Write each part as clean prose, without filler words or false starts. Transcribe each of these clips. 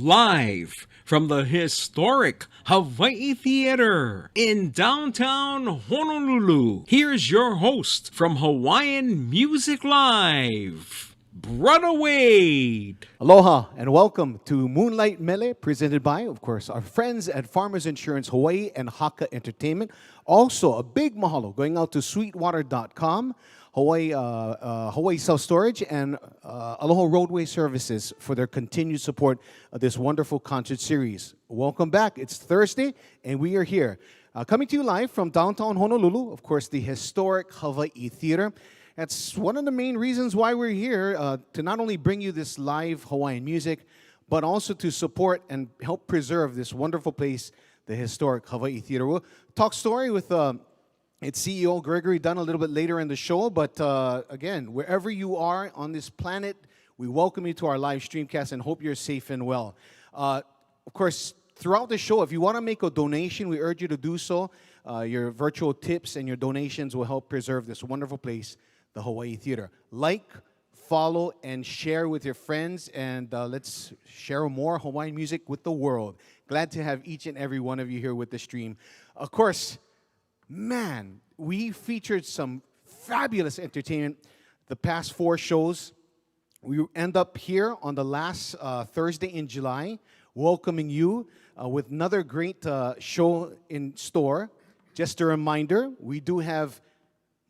Live from the historic Hawaii Theater in downtown Honolulu, here's your host from Hawaiian Music Live, Brother Wade. Aloha and welcome to Moonlight Mele, presented by, of course, our friends at Farmers Insurance Hawaii and Haka Entertainment. Also, a big mahalo going out to sweetwater.com, Hawaii Self-Storage, and Aloha Roadway Services for their continued support of this wonderful concert series. Welcome back. It's Thursday, and we are here. Coming to you live from downtown Honolulu, of course, the historic Hawaii Theater. That's one of the main reasons why we're here, to not only bring you this live Hawaiian music, but also to support and help preserve this wonderful place, the historic Hawaii Theater. We'll talk story with its CEO, Gregory Dunn, a little bit later in the show. But again, wherever you are on this planet, we welcome you to our live streamcast and hope you're safe and well. Of course, throughout the show, if you want to make a donation, we urge you to do so. Your virtual tips and your donations will help preserve this wonderful place, the Hawaii Theater. Like, follow, and share with your friends, and let's share more Hawaiian music with the world. Glad to have each and every one of you here with the stream. Of course, man, we featured some fabulous entertainment the past 4 shows. We end up here on the last Thursday in July, welcoming you with another great show in store. Just a reminder, we do have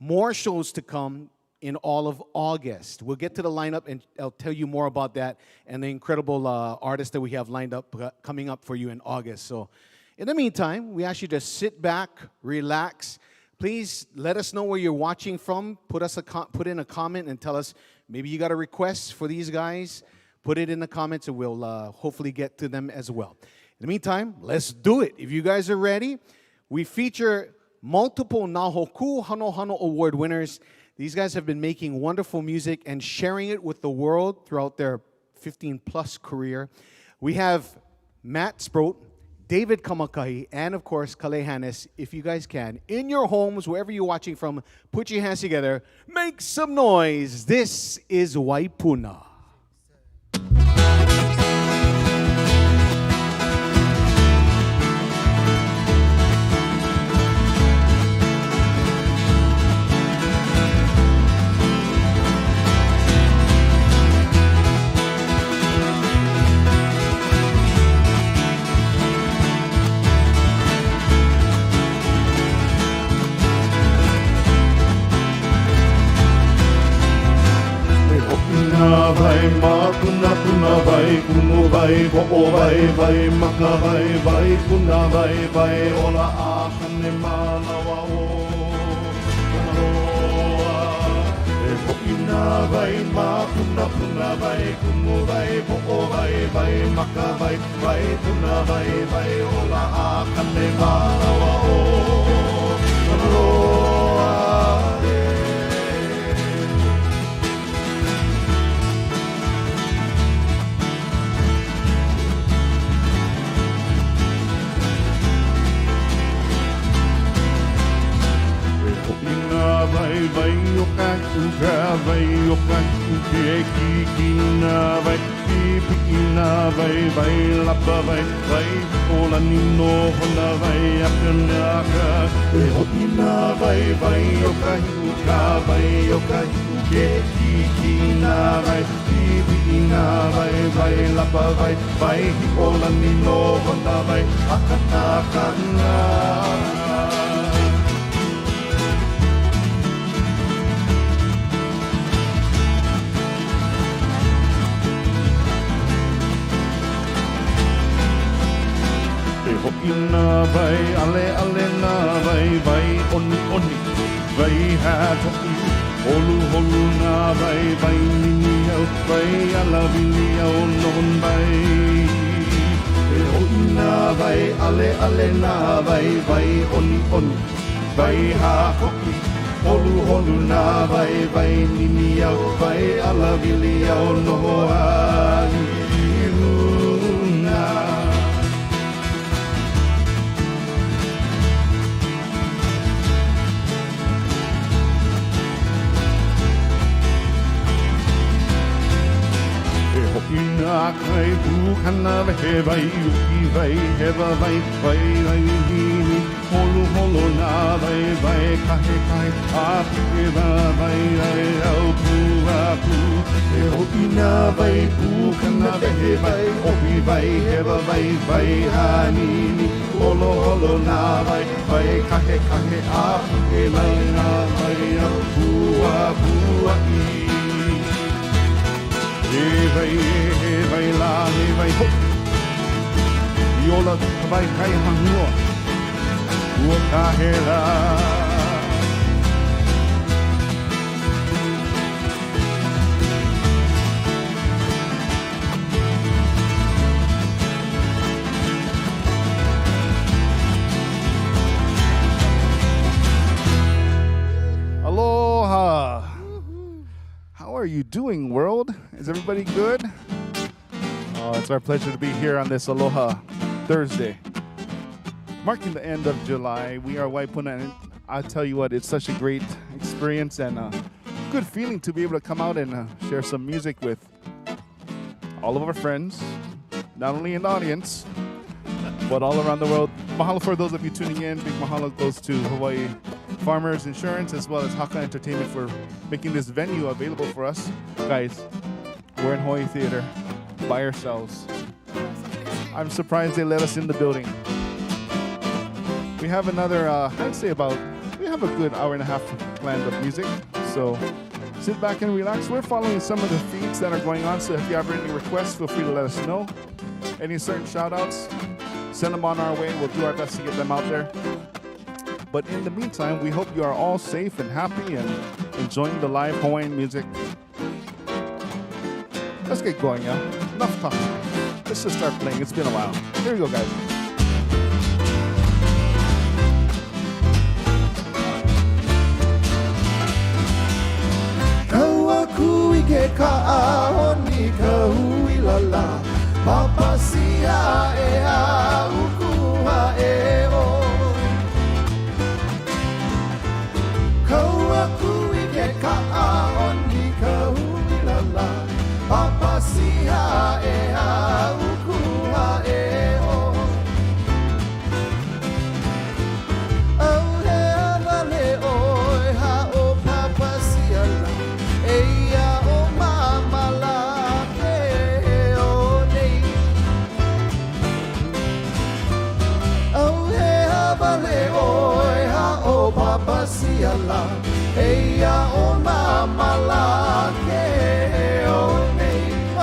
more shows to come in all of August. We'll get to the lineup and I'll tell you more about that and the incredible artists that we have lined up coming up for you in August. So in the meantime, we ask you to sit back, relax. Please let us know where you're watching from. Put in a comment and tell us maybe you got a request for these guys. Put it in the comments and we'll hopefully get to them as well. In the meantime, let's do it. If you guys are ready, we feature multiple Nahoku Hano Hano Award winners. These guys have been making wonderful music and sharing it with the world throughout their 15-plus career. We have Matt Sproat, David Kamakahi, and of course, Kale Hannes. If you guys can, in your homes, wherever you're watching from, put your hands together, make some noise. This is Waipuna. Vai ma puna puna vai kumu vai po'o vai vai maka vai vai puna vai vai ola a kane malawa o kanoa e ho'ina vai ma puna puna vai kumu vai po'o vai vai maka vai vai puna vai vai ola a kane malawa o kanoa. Vai vai o kakuka vai o kakuke kikina vai kipikina vai vai lapa vai vai ola nino hona vai akanaka e hoina vai vai o kakuka vai o kakuke kikina vai kipikina vai vai lapa vai vai ola nino hona vai akanaka. Ho'ina vai, ale na vai, vai, oni, vai hato'i, holu na vai, nini au, vai, alavini au non vai. Ho'ina vai, ale na vai, oni, vai hato'i, holu na vai, nini au, vai, alavini au no ali. Ina kai pukana he vai uki vai hewa vai vai vai hini holo holo na vai vai kahe kahe a puke vai vai au pu a pu e hopi na vai pukana he vai hopi vai hewa vai vai hanini holo holo na vai vai kahe kahe a puke vai na vai au pu a i he vai la he vai ho iola vai kai hangua ua ka he la Aloha. How are you doing, world? Is everybody good? Oh, it's our pleasure to be here on this Aloha Thursday. Marking the end of July, we are Waipuna, and I'll tell you what, it's such a great experience and a good feeling to be able to come out and share some music with all of our friends, not only in the audience, but all around the world. Mahalo for those of you tuning in. Big mahalo goes to Hawaii Farmers Insurance as well as Haka Entertainment for making this venue available for us. Guys, we're in Hawaii Theater by ourselves. I'm surprised they let us in the building. We have another, we have a good hour and a half planned of music. So sit back and relax. We're following some of the feeds that are going on. So if you have any requests, feel free to let us know. Any certain shout outs, send them on our way. We'll do our best to get them out there. But in the meantime, we hope you are all safe and happy and enjoying the live Hawaiian music. Let's get going, yeah? Enough talking. Let's just start playing. It's been a while. Here we go, guys. Kaua kui ke ka'aoni kahui lala Papasia e a ukua e o Kaua kui ke ka'aoni kahui lala Papasia e a ukua e o Au he avale oi ha o papasia la Eia o mamala ke o nei Au he avale oi ha o papasia la Eia o mamala ke o nei Oh,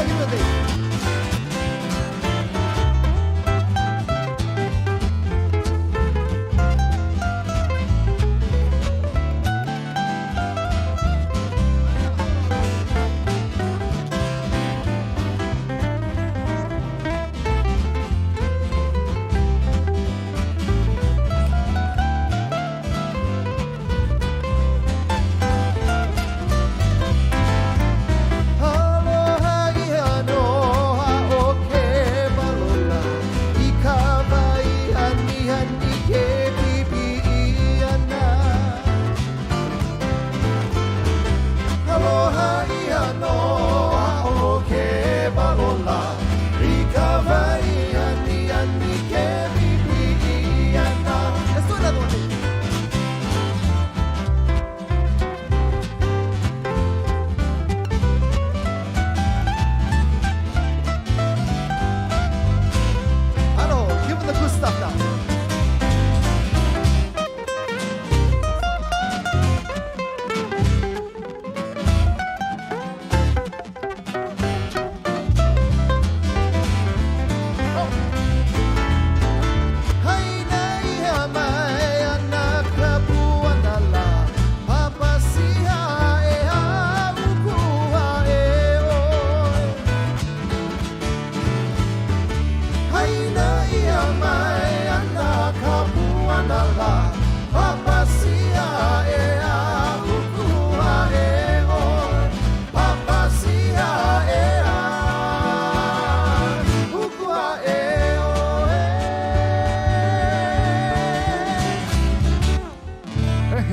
give me the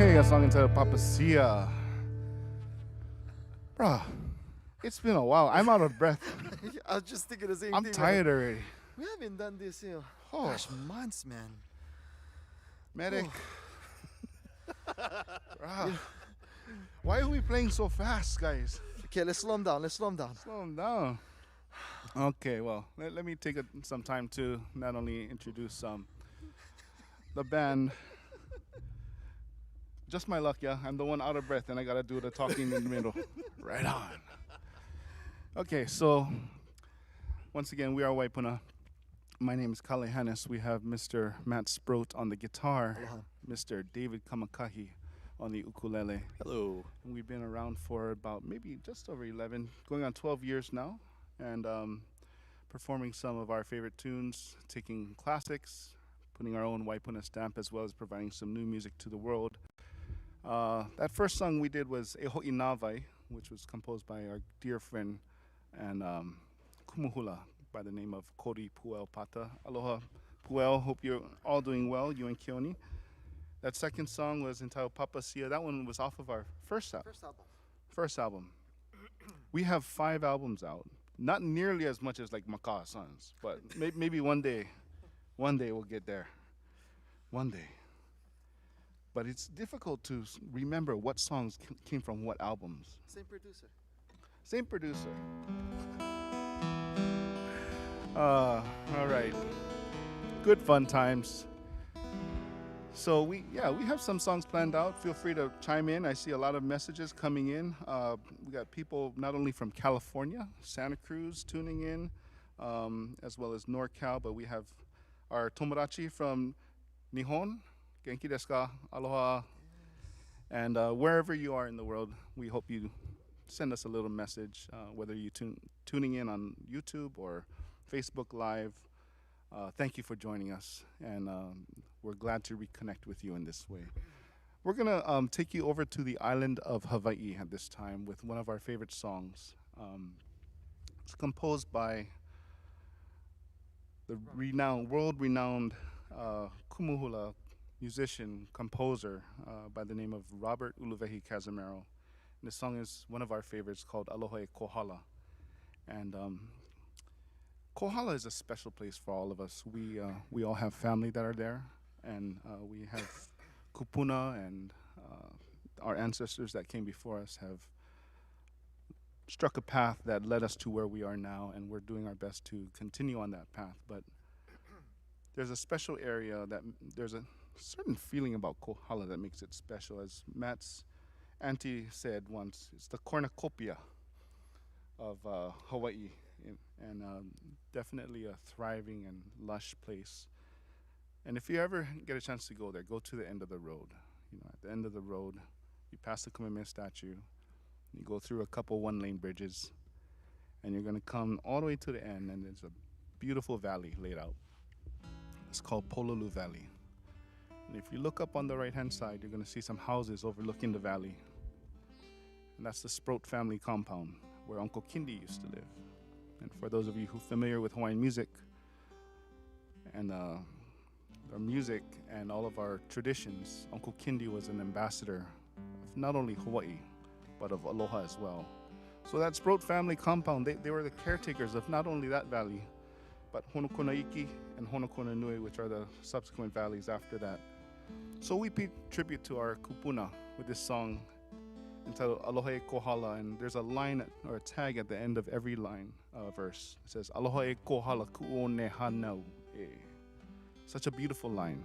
Hey, a song entitled Papasia. Bruh, It's been a while. I'm out of breath. I was just thinking the same I'm thing. tired man. already. We haven't done this in Oh. gosh, months, man. Medic. Ah. Why are we playing so fast, guys? Okay, let's slow him down. Let's slow him down. Slow them down. Okay, well, let me take some time to not only introduce the band. Just my luck, yeah. I'm the one out of breath, and I gotta do the talking in the middle. Right on. Okay, so once again, we are Waipuna. My name is Kale Hannes. We have Mr. Matt Sproat on the guitar, Aloha. Mr. David Kamakahi on the ukulele. Hello. And we've been around for about maybe just over 11, going on 12 years now, and performing some of our favorite tunes, taking classics, putting our own Waipuna stamp, as well as providing some new music to the world. That first song we did was E Ho'i Nāwai, which was composed by our dear friend and kumuhula by the name of Kori Puel Pata. Aloha, Puel. Hope you're all doing well, you and Keone. That second song was entitled Papasia. That one was off of our first album. First album. We have 5 albums out. Not nearly as much as like Maka'a Sons, but maybe one day we'll get there. One day. But it's difficult to remember what songs came from what albums. Same producer. Same producer. All right. Good fun times. So we have some songs planned out. Feel free to chime in. I see a lot of messages coming in. We got people not only from California, Santa Cruz tuning in, as well as NorCal, but we have our tomodachi from Nihon. Genki desu ka? Aloha. And wherever you are in the world, we hope you send us a little message, whether you're tuning in on YouTube or Facebook Live. Thank you for joining us, and we're glad to reconnect with you in this way. We're going to take you over to the island of Hawaii at this time with one of our favorite songs. It's composed by the world-renowned kumuhula musician, composer by the name of Robert Uluvehi Casimiro. And this song is one of our favorites called Aloha e Kohala. And Kohala is a special place for all of us. We all have family that are there, and we have kupuna, and our ancestors that came before us have struck a path that led us to where we are now, and we're doing our best to continue on that path. But there's a special area there's a certain feeling about Kohala that makes it special. As Matt's auntie said once, it's the cornucopia of Hawaii, and definitely a thriving and lush place. And if you ever get a chance to go there, go to the end of the road. At the end of the road, you pass the Kamehameha statue, you go through a couple one-lane bridges, and you're going to come all the way to the end, and there's a beautiful valley laid out. It's called Pololu Valley. And if you look up on the right-hand side, you're going to see some houses overlooking the valley. And that's the Sproat family compound, where Uncle Kindi used to live. And for those of you who are familiar with Hawaiian music, and our music and all of our traditions, Uncle Kindi was an ambassador of not only Hawaii, but of Aloha as well. So that Sproat family compound, they were the caretakers of not only that valley, but Honokonaiki and Honokonanui, which are the subsequent valleys after that. So we pay tribute to our kupuna with this song entitled Aloha e Kohala, and there's a line or a tag at the end of every line verse. It says, Aloha e Kohala ku'one hanau e. Such a beautiful line.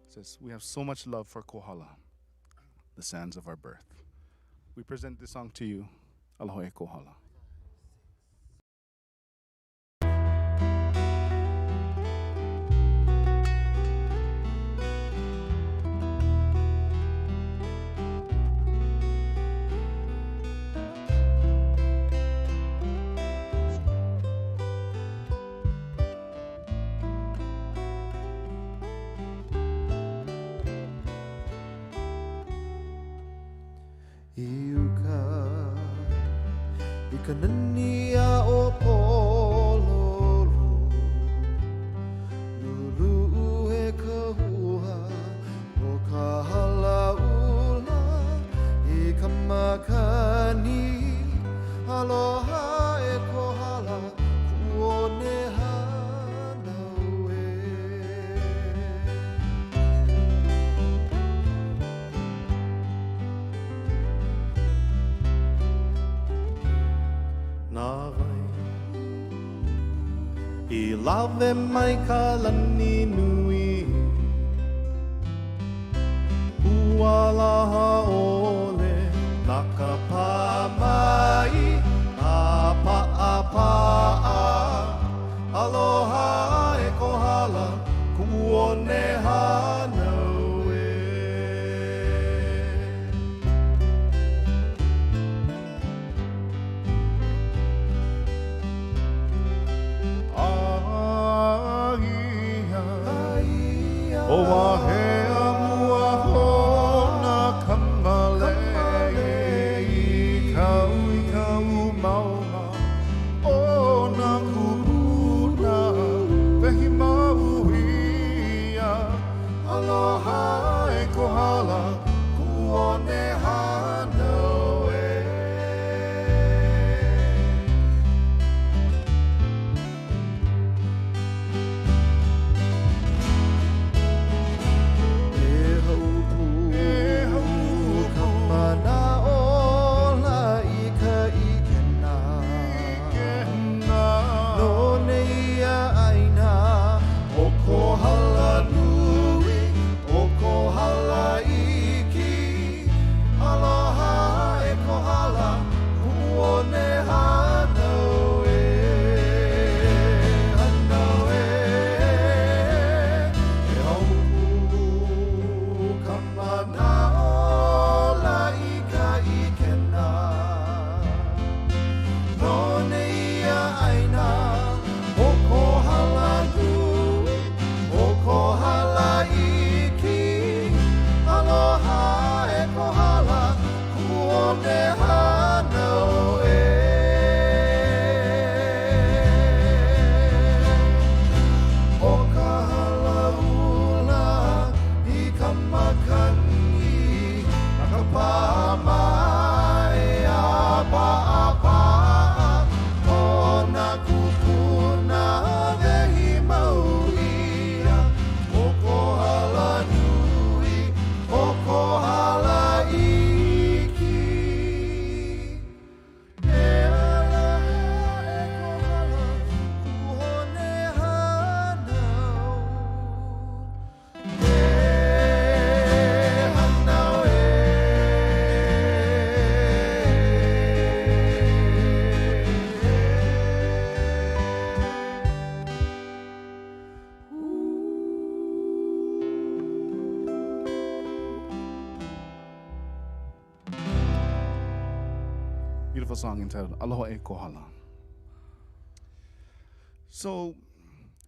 It says, we have so much love for Kohala, the sands of our birth. We present this song to you, Aloha e Kohala. Kanania o pololu Lulu e kahua o kahalaula I kamakani alo I lawe mai ka lani nui Ua laha ole na ka pā mai A pa a pa a Aloha e kohala kuone hanau e O wahea mua hona kamale I kau mauna O na kupuna Vehi mau ia Aloha e kohala Kuone hanau e Beautiful song entitled Aloha e Kohala. So,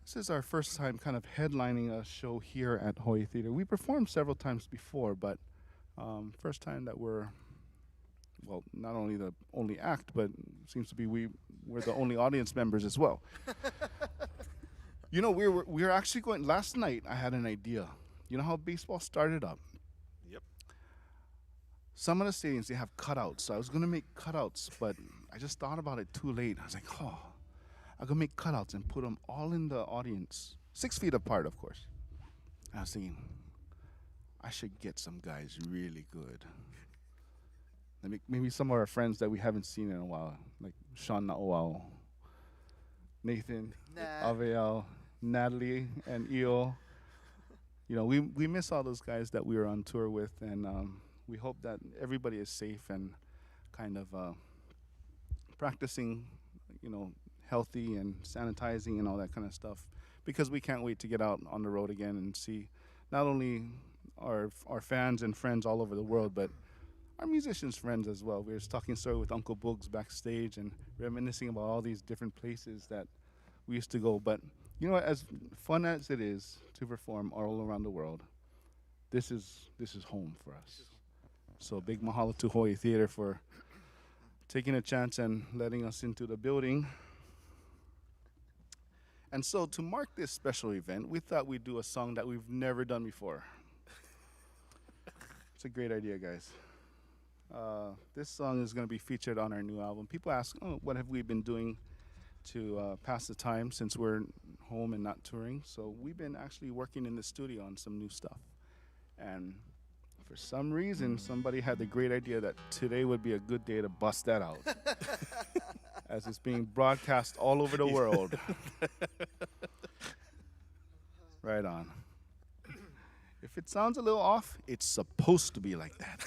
this is our first time kind of headlining a show here at Hawaii Theater. We performed several times before, but first time that we're, well, not only the only act, but it seems to be we're the only audience members as well. You know, we were actually going, last night I had an idea. You know how baseball started up? Yep. Some of the stadiums, they have cutouts. So I was going to make cutouts, but I just thought about it too late. I was like, oh, I could make cutouts and put them all in the audience, 6 feet apart, of course. And I was thinking, I should get some guys really good. Maybe some of our friends that we haven't seen in a while, like Sean Na'oao, Nathan, Aviel, Natalie, and Io. You know, we miss all those guys that we were on tour with, and we hope that everybody is safe and kind of practicing, you know, healthy and sanitizing and all that kind of stuff, because we can't wait to get out on the road again and see not only our fans and friends all over the world, but our musicians' friends as well. We were just talking story with Uncle Boogs backstage and reminiscing about all these different places that we used to go. But you know, as fun as it is to perform all around the world, this is home for us. So big mahalo to Hawaii Theater for taking a chance and letting us into the building. And so to mark this special event, we thought we'd do a song that we've never done before. It's a great idea, guys. This song is going to be featured on our new album. People ask, oh, what have we been doing to pass the time since we're home and not touring? So we've been actually working in the studio on some new stuff. And for some reason, somebody had the great idea that today would be a good day to bust that out. as it's being broadcast all over the world. Right on. If it sounds a little off, it's supposed to be like that.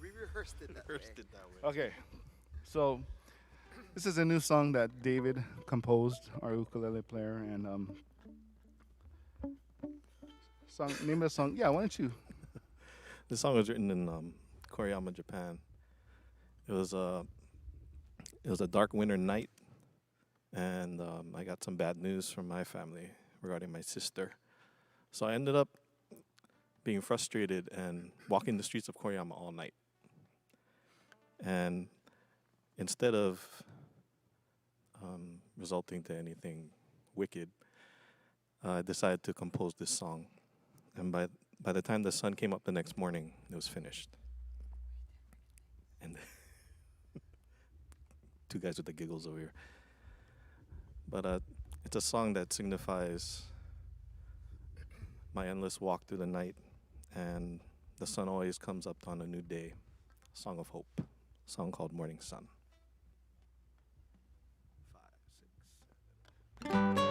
We rehearsed it that way. Okay, so this is a new song that David composed, our ukulele player, and name of the song. Yeah, why don't you? This song was written in Koriyama, Japan. It was a dark winter night, and I got some bad news from my family regarding my sister. So I ended up being frustrated and walking the streets of Koriyama all night. And instead of resulting to anything wicked, I decided to compose this song. And by the time the sun came up the next morning, it was finished. And two guys with the giggles over here. But it's a song that signifies my endless walk through the night, and the sun always comes up on a new day. Song of hope. A song called Morning Sun. 5, 6, 7.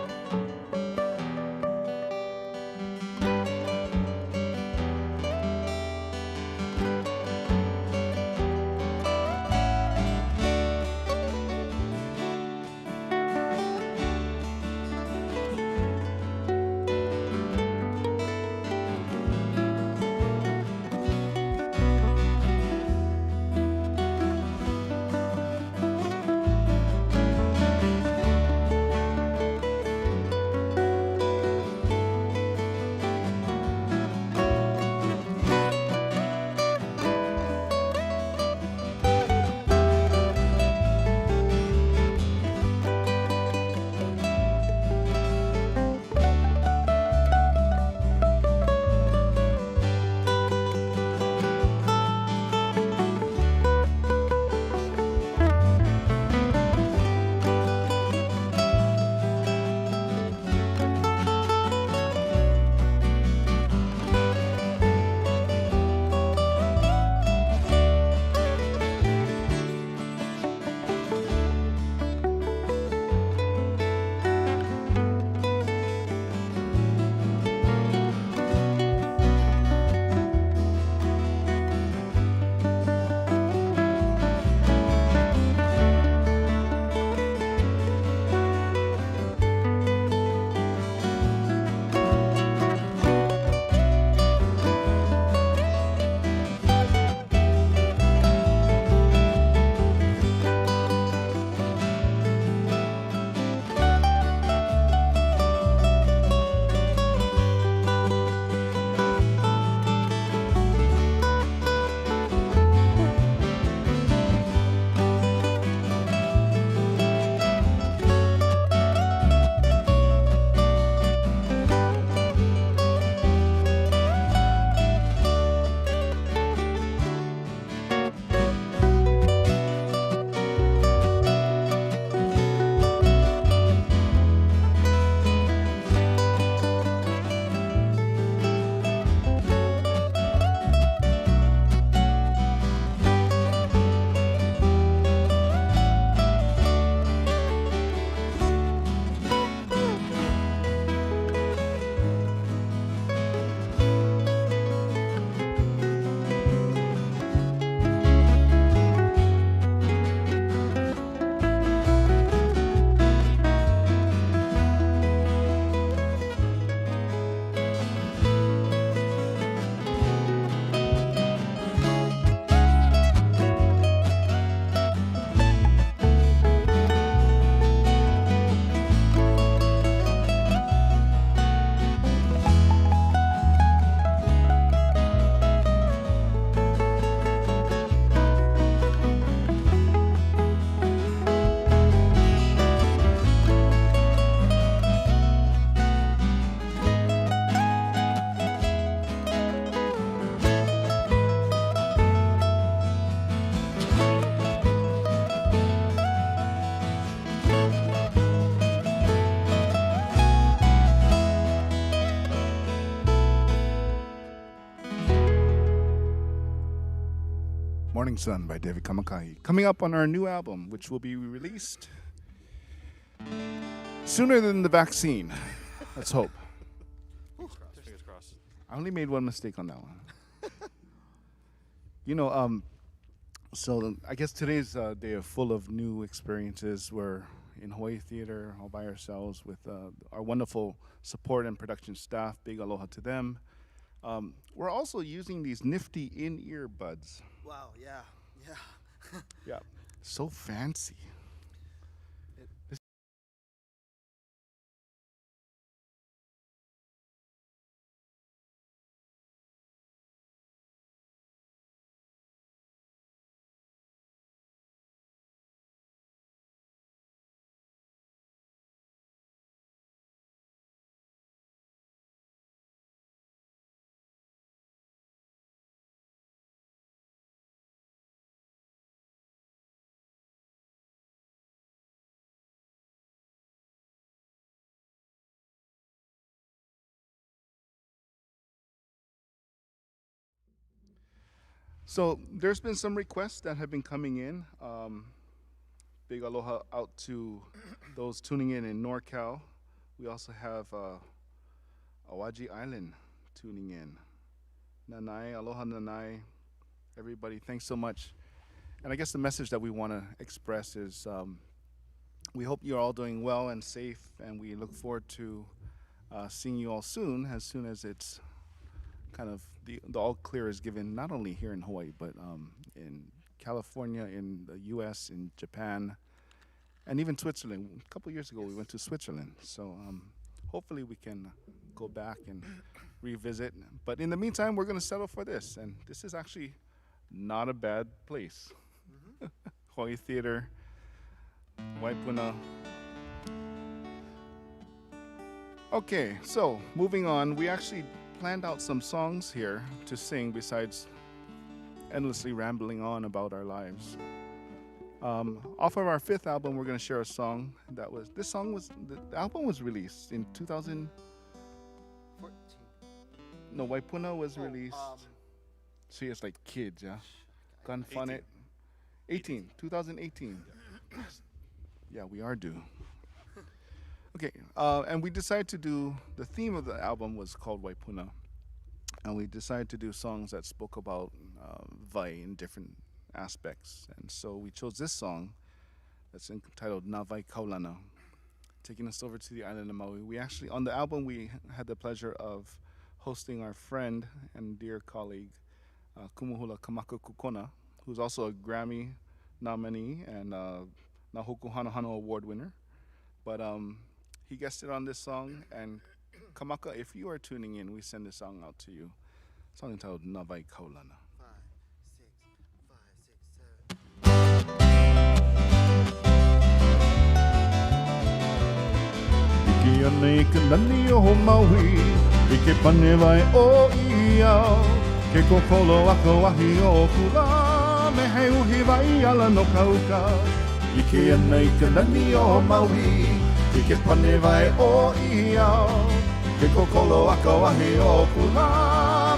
Morning Sun by David Kamakahi. Coming up on our new album, which will be released sooner than the vaccine. Let's hope. Fingers crossed. I only made one mistake on that one. So I guess today's a day full of new experiences. We're in Hawaii Theater all by ourselves with our wonderful support and production staff. Big aloha to them. We're also using these nifty in-ear buds. Wow, yeah. Yeah, so fancy. So there's been some requests that have been coming in. Big aloha out to those tuning in NorCal. We also have Awaji Island tuning in. Nanai, aloha Nanai. Everybody, thanks so much. And I guess the message that we want to express is we hope you're all doing well and safe, and we look forward to seeing you all soon as it's kind of the all clear is given, not only here in Hawaii, but in California, in the U.S., in Japan, and even Switzerland. A couple years ago, we went to Switzerland. So hopefully we can go back and revisit. But in the meantime, we're going to settle for this. And this is actually not a bad place. Hawaii Theater, Waipuna. Okay, so moving on, we actually planned out some songs here to sing besides endlessly rambling on about our lives. Off of our 5th album, we're going to share a song the album was released in 2014. No, Waipuna was released. See, it's like kids, yeah? Gun Fun It. 2018. Yeah, we are due. Okay, and we decided to do, the theme of the album was called Waipuna. And we decided to do songs that spoke about vai in different aspects. And so we chose this song that's entitled Na Vai Kaulana, taking us over to the island of Maui. We actually, on the album, we had the pleasure of hosting our friend and dear colleague, Kumuhula Kamaka Kukona, who's also a Grammy nominee and Na Hoku Hano Hano Award winner. But he guested on this song, and Kamaka, if you are tuning in, we send this song out to you. A song entitled Na Vai Kaulana. 5, 6, 5, 6, 7. Iki anei ka nani o Maui, I ke pane vai o ia, ke kokolo ako wahi o kula, me he uhi vai ala no kauka. Iki anei ka nani o Maui, I ke pane vai o ia, ke kokolo ako wahi o kula,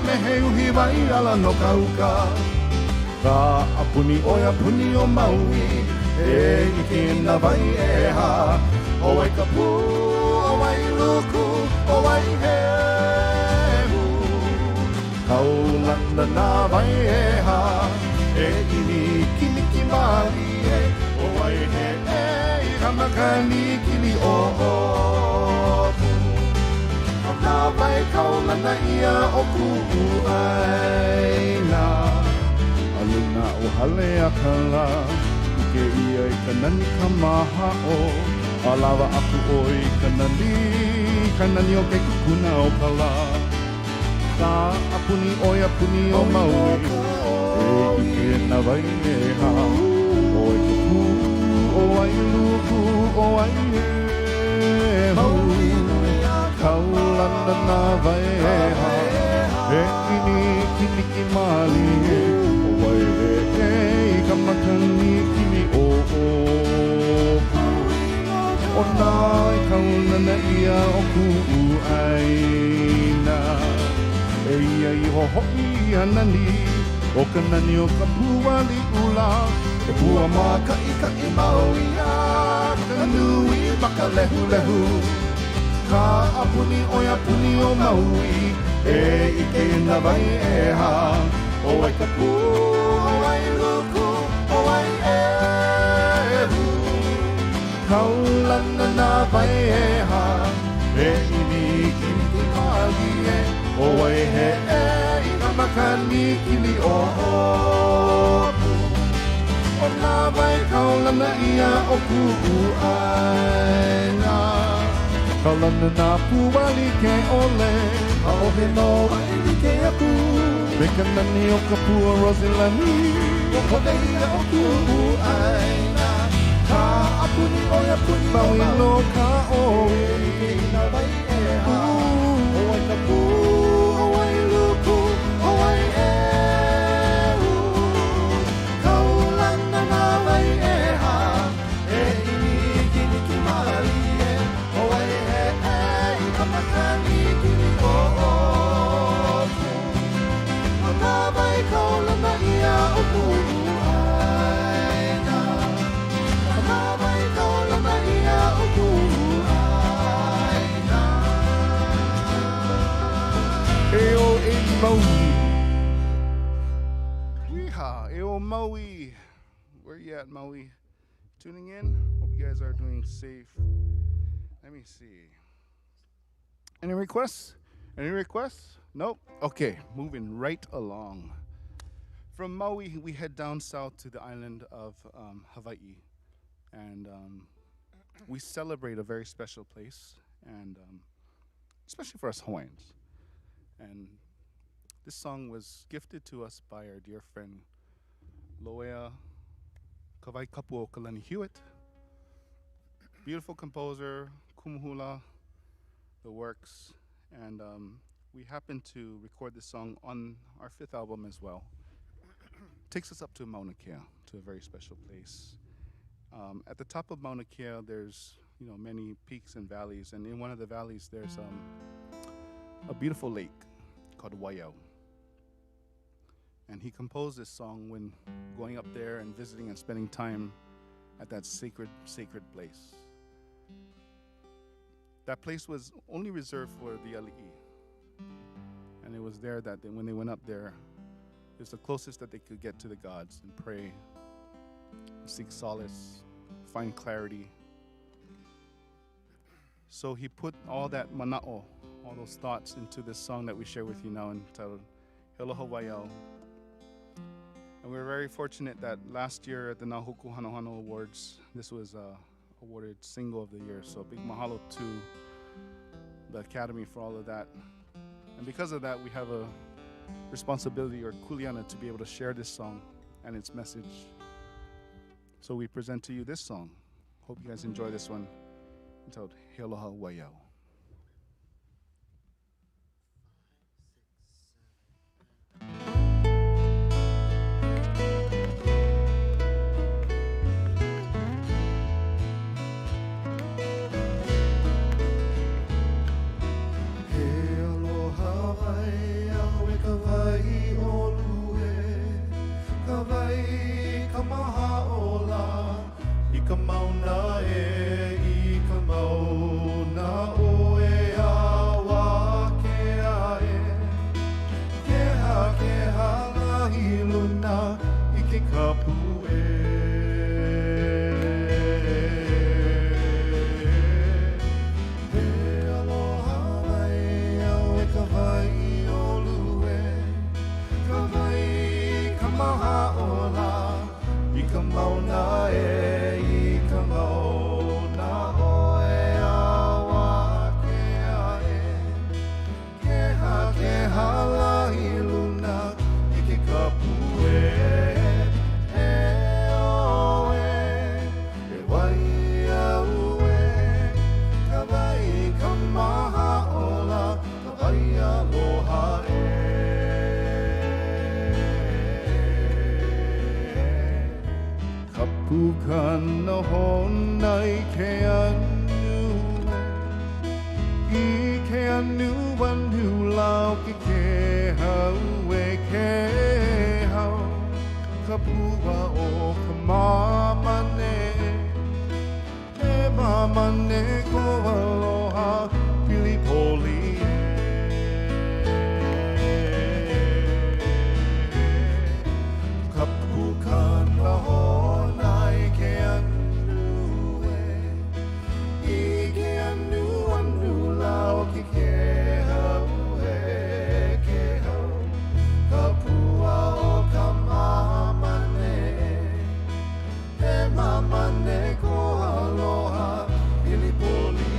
me he uhi vai ala no kauka. Ka apuni oia puni o Maui, e iki na vai e ha, o wai ka pu, o wai luku, o wai hehu. Kaulana na vai e ha, e ini kini ki mali e, o wai he e, kamakani kili o opu. Na vai kaulana ia o ku'u aina, aluna o hale akala, ike ia I ka nani ka maha o, alawa aku o I ka nani o ke kukuna o kala. Ka apuni oia puni o Maui, e ike na vai e ha, o I kuku, o ai luku, o ai hehu. Kaulana na vai e ha, e ini kini ki mali e, o wai e I ka makani kini o opu. O nā I kaulana ia o ku'u aina, e ia I hoho'i anani, O ka nani o ka puali ula E pua mā ka i maui a ka nui maka lehu lehu Ka apuni o ia puni o maui E ike na vai e ha O ai ka pū, o ai luku, o ai e hu Kaulana na vai e ha E ini kini ki mali e O ai he e i ka makani kili o opu O nā vai kaulana ia o ku'u aina Kaulana nā puali ke ole A o he no ai ni ke apu Me ka nani o ka pua Rosilani O ka leia o ku'u aina Ka apuni o ia puni o Maui no ka oe E ina vai e ha O ai ka pū, o ai luku, o ai e hu Kaulana nā vai e ha E ini kini ki mali e O ai he e i ka makani kini o oku O nā vai kaulana ia o ku'u aina O nā vai kaulana ia o ku'u aina E o e Maui Weehaw, e o Maui Where you at, Maui? Tuning in? Hope you guys are doing safe. Let me see. Any requests? Any requests? Nope. Okay, moving right along. From Maui, we head down south to the island of Hawaii. And we celebrate a very special place, and especially for us Hawaiians. And this song was gifted to us by our dear friend Loea Kawai Kapu Kalani Hewitt. Beautiful composer, kumuhula, the works. And we happened to record this song on our 5th album as well. Takes us up to Mauna Kea, to a very special place. At the top of Mauna Kea, there's many peaks and valleys, and in one of the valleys, there's a beautiful lake called Waiau. And he composed this song when going up there and visiting and spending time at that sacred place. That place was only reserved for the ali'i. And it was there that when they went up there, it was the closest that they could get to the gods and pray, seek solace, find clarity. So he put all that mana'o, all those thoughts into this song that we share with you now entitled Heloha Waiau. And we're very fortunate that last year at the Nahuku Hanohano Awards, this was awarded Single of the Year. So big mahalo to the Academy for all of that. And because of that, we have a responsibility or kuleana to be able to share this song and its message. So we present to you this song. Hope you guys enjoy this one entitled Heloha Waiau. Pukana honai ke anu I ke anu anu lau ki ke hau e ke hau ka pua o ka mamane e mamane ko aloha pili poli ka pukana hona I ke anu I ke anu anu la o ki ke hau ke hau ka pua o ka mamane e mamane ko aloha pili poli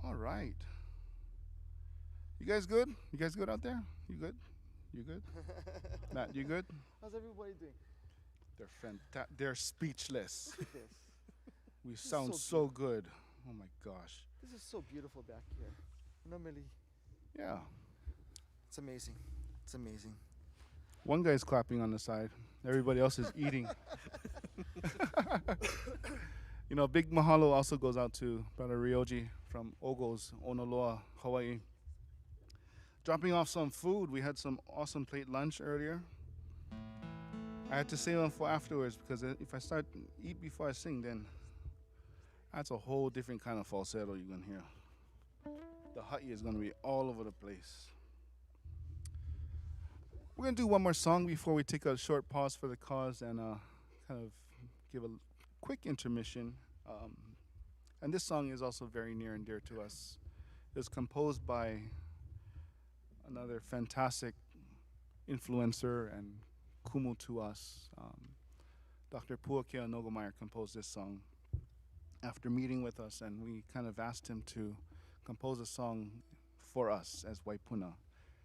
All right. You guys good? You guys good out there? You good? You good? Matt, you good? How's everybody doing? They're fantastic. They're speechless. Look at this. We is sound so so good. Oh my gosh. This is so beautiful back here. Normally, Yeah. it's amazing. It's amazing. One guy's clapping on the side. Everybody else is eating. You know, big mahalo also goes out to Brother Ryoji from Ogos, Onoloa, Hawaii. Dropping off some food. We had some awesome plate lunch earlier. I had to save them for afterwards because if I start eat before I sing, then that's a whole different kind of falsetto you're gonna hear. The ha'i is gonna be all over the place. We're gonna do one more song before we take a short pause for the cause and kind of give a quick intermission. And this song is also very near and dear to us. It was composed by another fantastic influencer and kumu to us. Dr. Puakea Nogomeyer composed this song after meeting with us, and we kind of asked him to compose a song for us as Waipuna.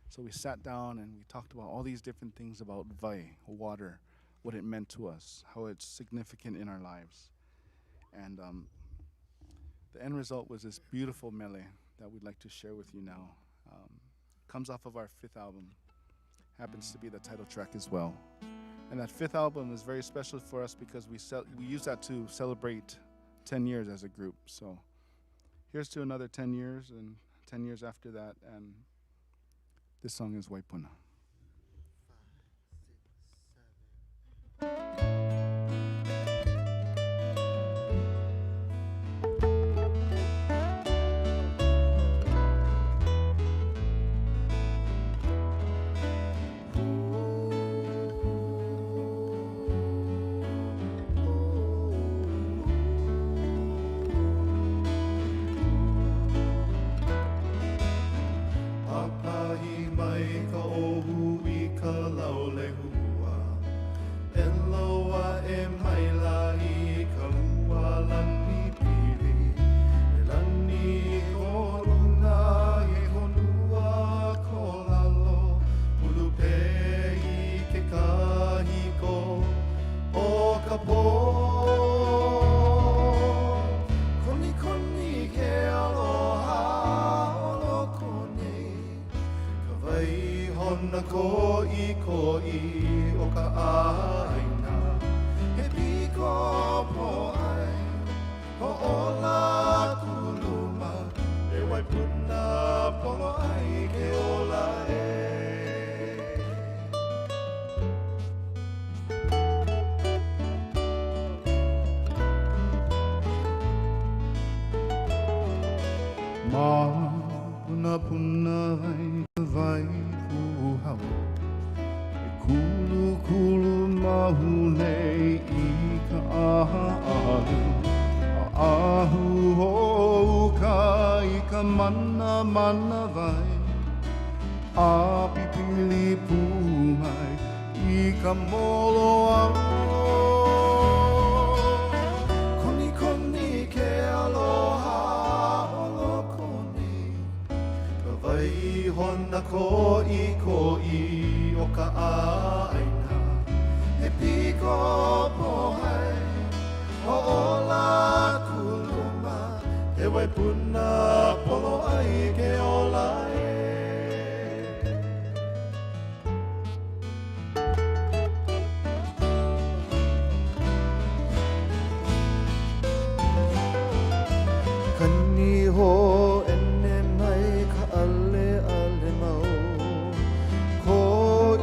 So we sat down and we talked about all these different things about vai, water, what it meant to us, how it's significant in our lives. And the end result was this beautiful mele that we'd like to share with you now. Comes off of our 5th album, happens to be the title track as well. And that 5th album is very special for us because we use that to celebrate 10 years as a group. So here's to another 10 years and 10 years after that, and this song is Waipuna. Papahi mai ka ohu I ka laulehua. E lau Puna puna vai puhau E kulu kulu mahune I ka aha ahu A ahu hoka I ka mana mana vai A pipili pumai I ka molo alo Koni koni ke aloha olo koni Ka vai hona ko I o ka aina He piko pohai o ola kuluma He waipuna polo ai ke ola e Kani ho ene mai ka ale ale mau Ko I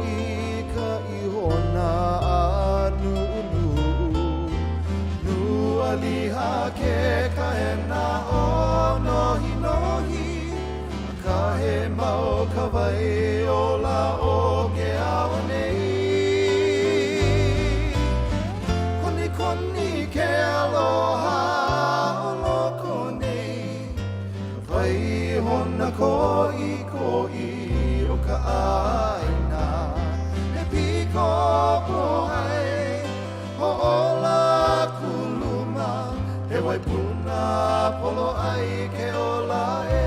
ka iho na anu nu Nu aliha ke ka hena o nohi nohi Ka he mau ka vai ola o ke awa nei Koni koni ke aloha olo koni Vai hona ko I o ka aina He piko pohai ho ola kuluma He waipuna polo ai ke ola e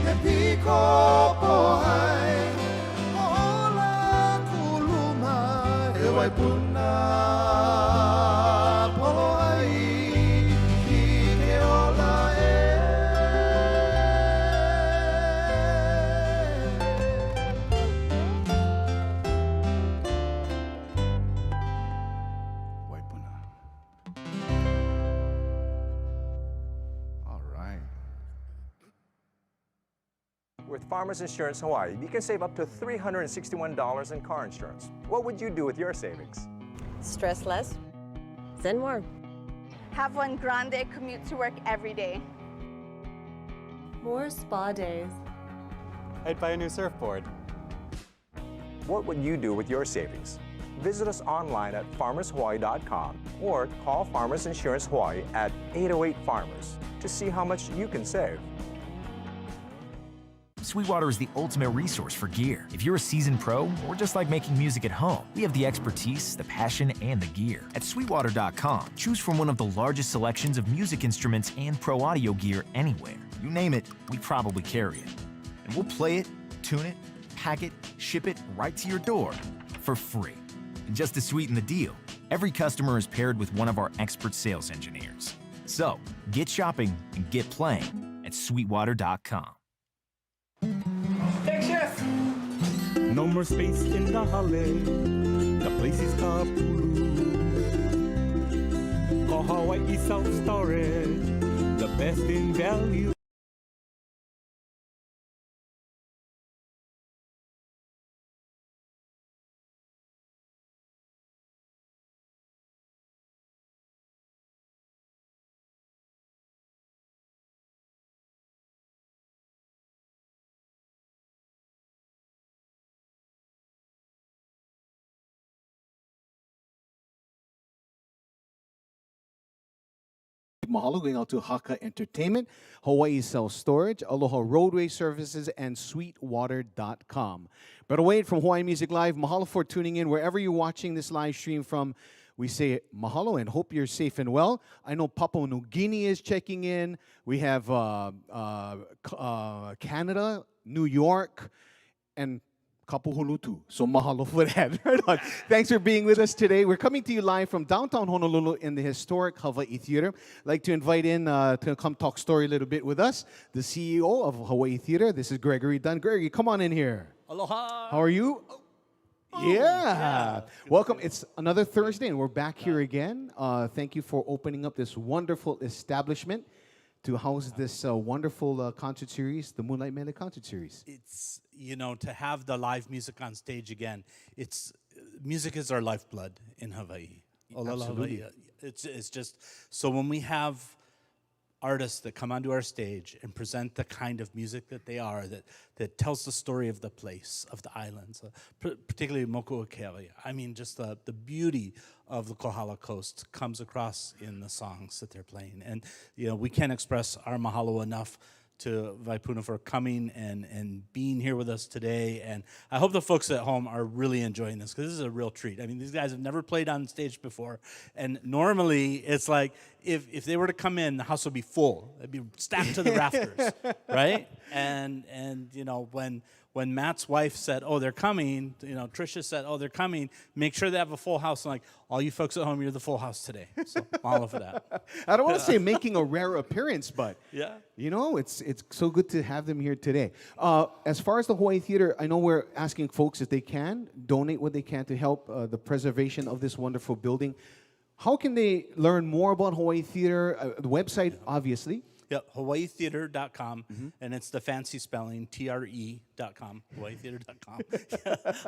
He piko pohai ho ola kuluma He waipuna polo ai I ke ola e Waipuna. All right. With Farmers Insurance Hawaii, you can save up to $361 in car insurance. What would you do with your savings? Stress less, zen more. Have one grande commute to work every day. More spa days. I'd buy a new surfboard. What would you do with your savings? Visit us online at farmershawaii.com or call Farmers Insurance Hawaii at 808-FARMERS to see how much you can save. Sweetwater is the ultimate resource for gear. If you're a seasoned pro or just like making music at home, we have the expertise, the passion, and the gear. At Sweetwater.com, choose from one of the largest selections of music instruments and pro audio gear anywhere. You name it, we probably carry it. And we'll play it, tune it, pack it, ship it right to your door for free. And just to sweeten the deal, every customer is paired with one of our expert sales engineers. So, get shopping and get playing at Sweetwater.com. No more space in the hale. The place is Kapulu. Call Hawaii Self-Storage. The best in value. Mahalo going out to Haka Entertainment, Hawaii Self Storage, Aloha Roadway Services, and Sweetwater.com. But away from Hawaii Music Live, mahalo for tuning in wherever you're watching this live stream from. We say mahalo and hope you're safe and well. I know Papua New Guinea is checking in. We have Canada, New York, and Kapuhulutu. So mahalo for that. Right on. Thanks for being with us today. We're coming to you live from downtown Honolulu in the historic Hawaii Theater. I'd like to invite in to come talk story a little bit with us, the CEO of Hawaii Theater. This is Gregory Dunn. Gregory, come on in here. Aloha. How are you? Yeah. Welcome. It's another Thursday, and we're back here again. Thank you for opening up this wonderful establishment to house this wonderful concert series, the Moonlight Mele concert series. It's, you know, to have the live music on stage again, music is our lifeblood in Hawaii. Olala Absolutely. Hawaii. It's just, so when we have artists that come onto our stage and present the kind of music that they are, that tells the story of the place, of the islands, particularly Mokuakea. I mean, just the beauty of the Kohala Coast comes across in the songs that they're playing. And, you know, we can't express our mahalo enough to Waipuna for coming and being here with us today. And I hope the folks at home are really enjoying this, because this is a real treat. I mean, these guys have never played on stage before. And normally it's like, if they were to come in, the house would be full. It'd be stacked to the rafters, right? And you know, when Matt's wife said, oh, they're coming, you know, Tricia said, oh, they're coming, make sure they have a full house. And like, all you folks at home, you're the full house today. So mahalo for that. I don't want to say making a rare appearance, but yeah, you know, it's so good to have them here today. As far as the Hawaii Theater, I know we're asking folks if they can donate what they can to help the preservation of this wonderful building. How can they learn more about Hawaii Theater? The website, obviously. Yep, hawaiitheater.com, and it's the fancy spelling, TRE.com, hawaiitheater.com.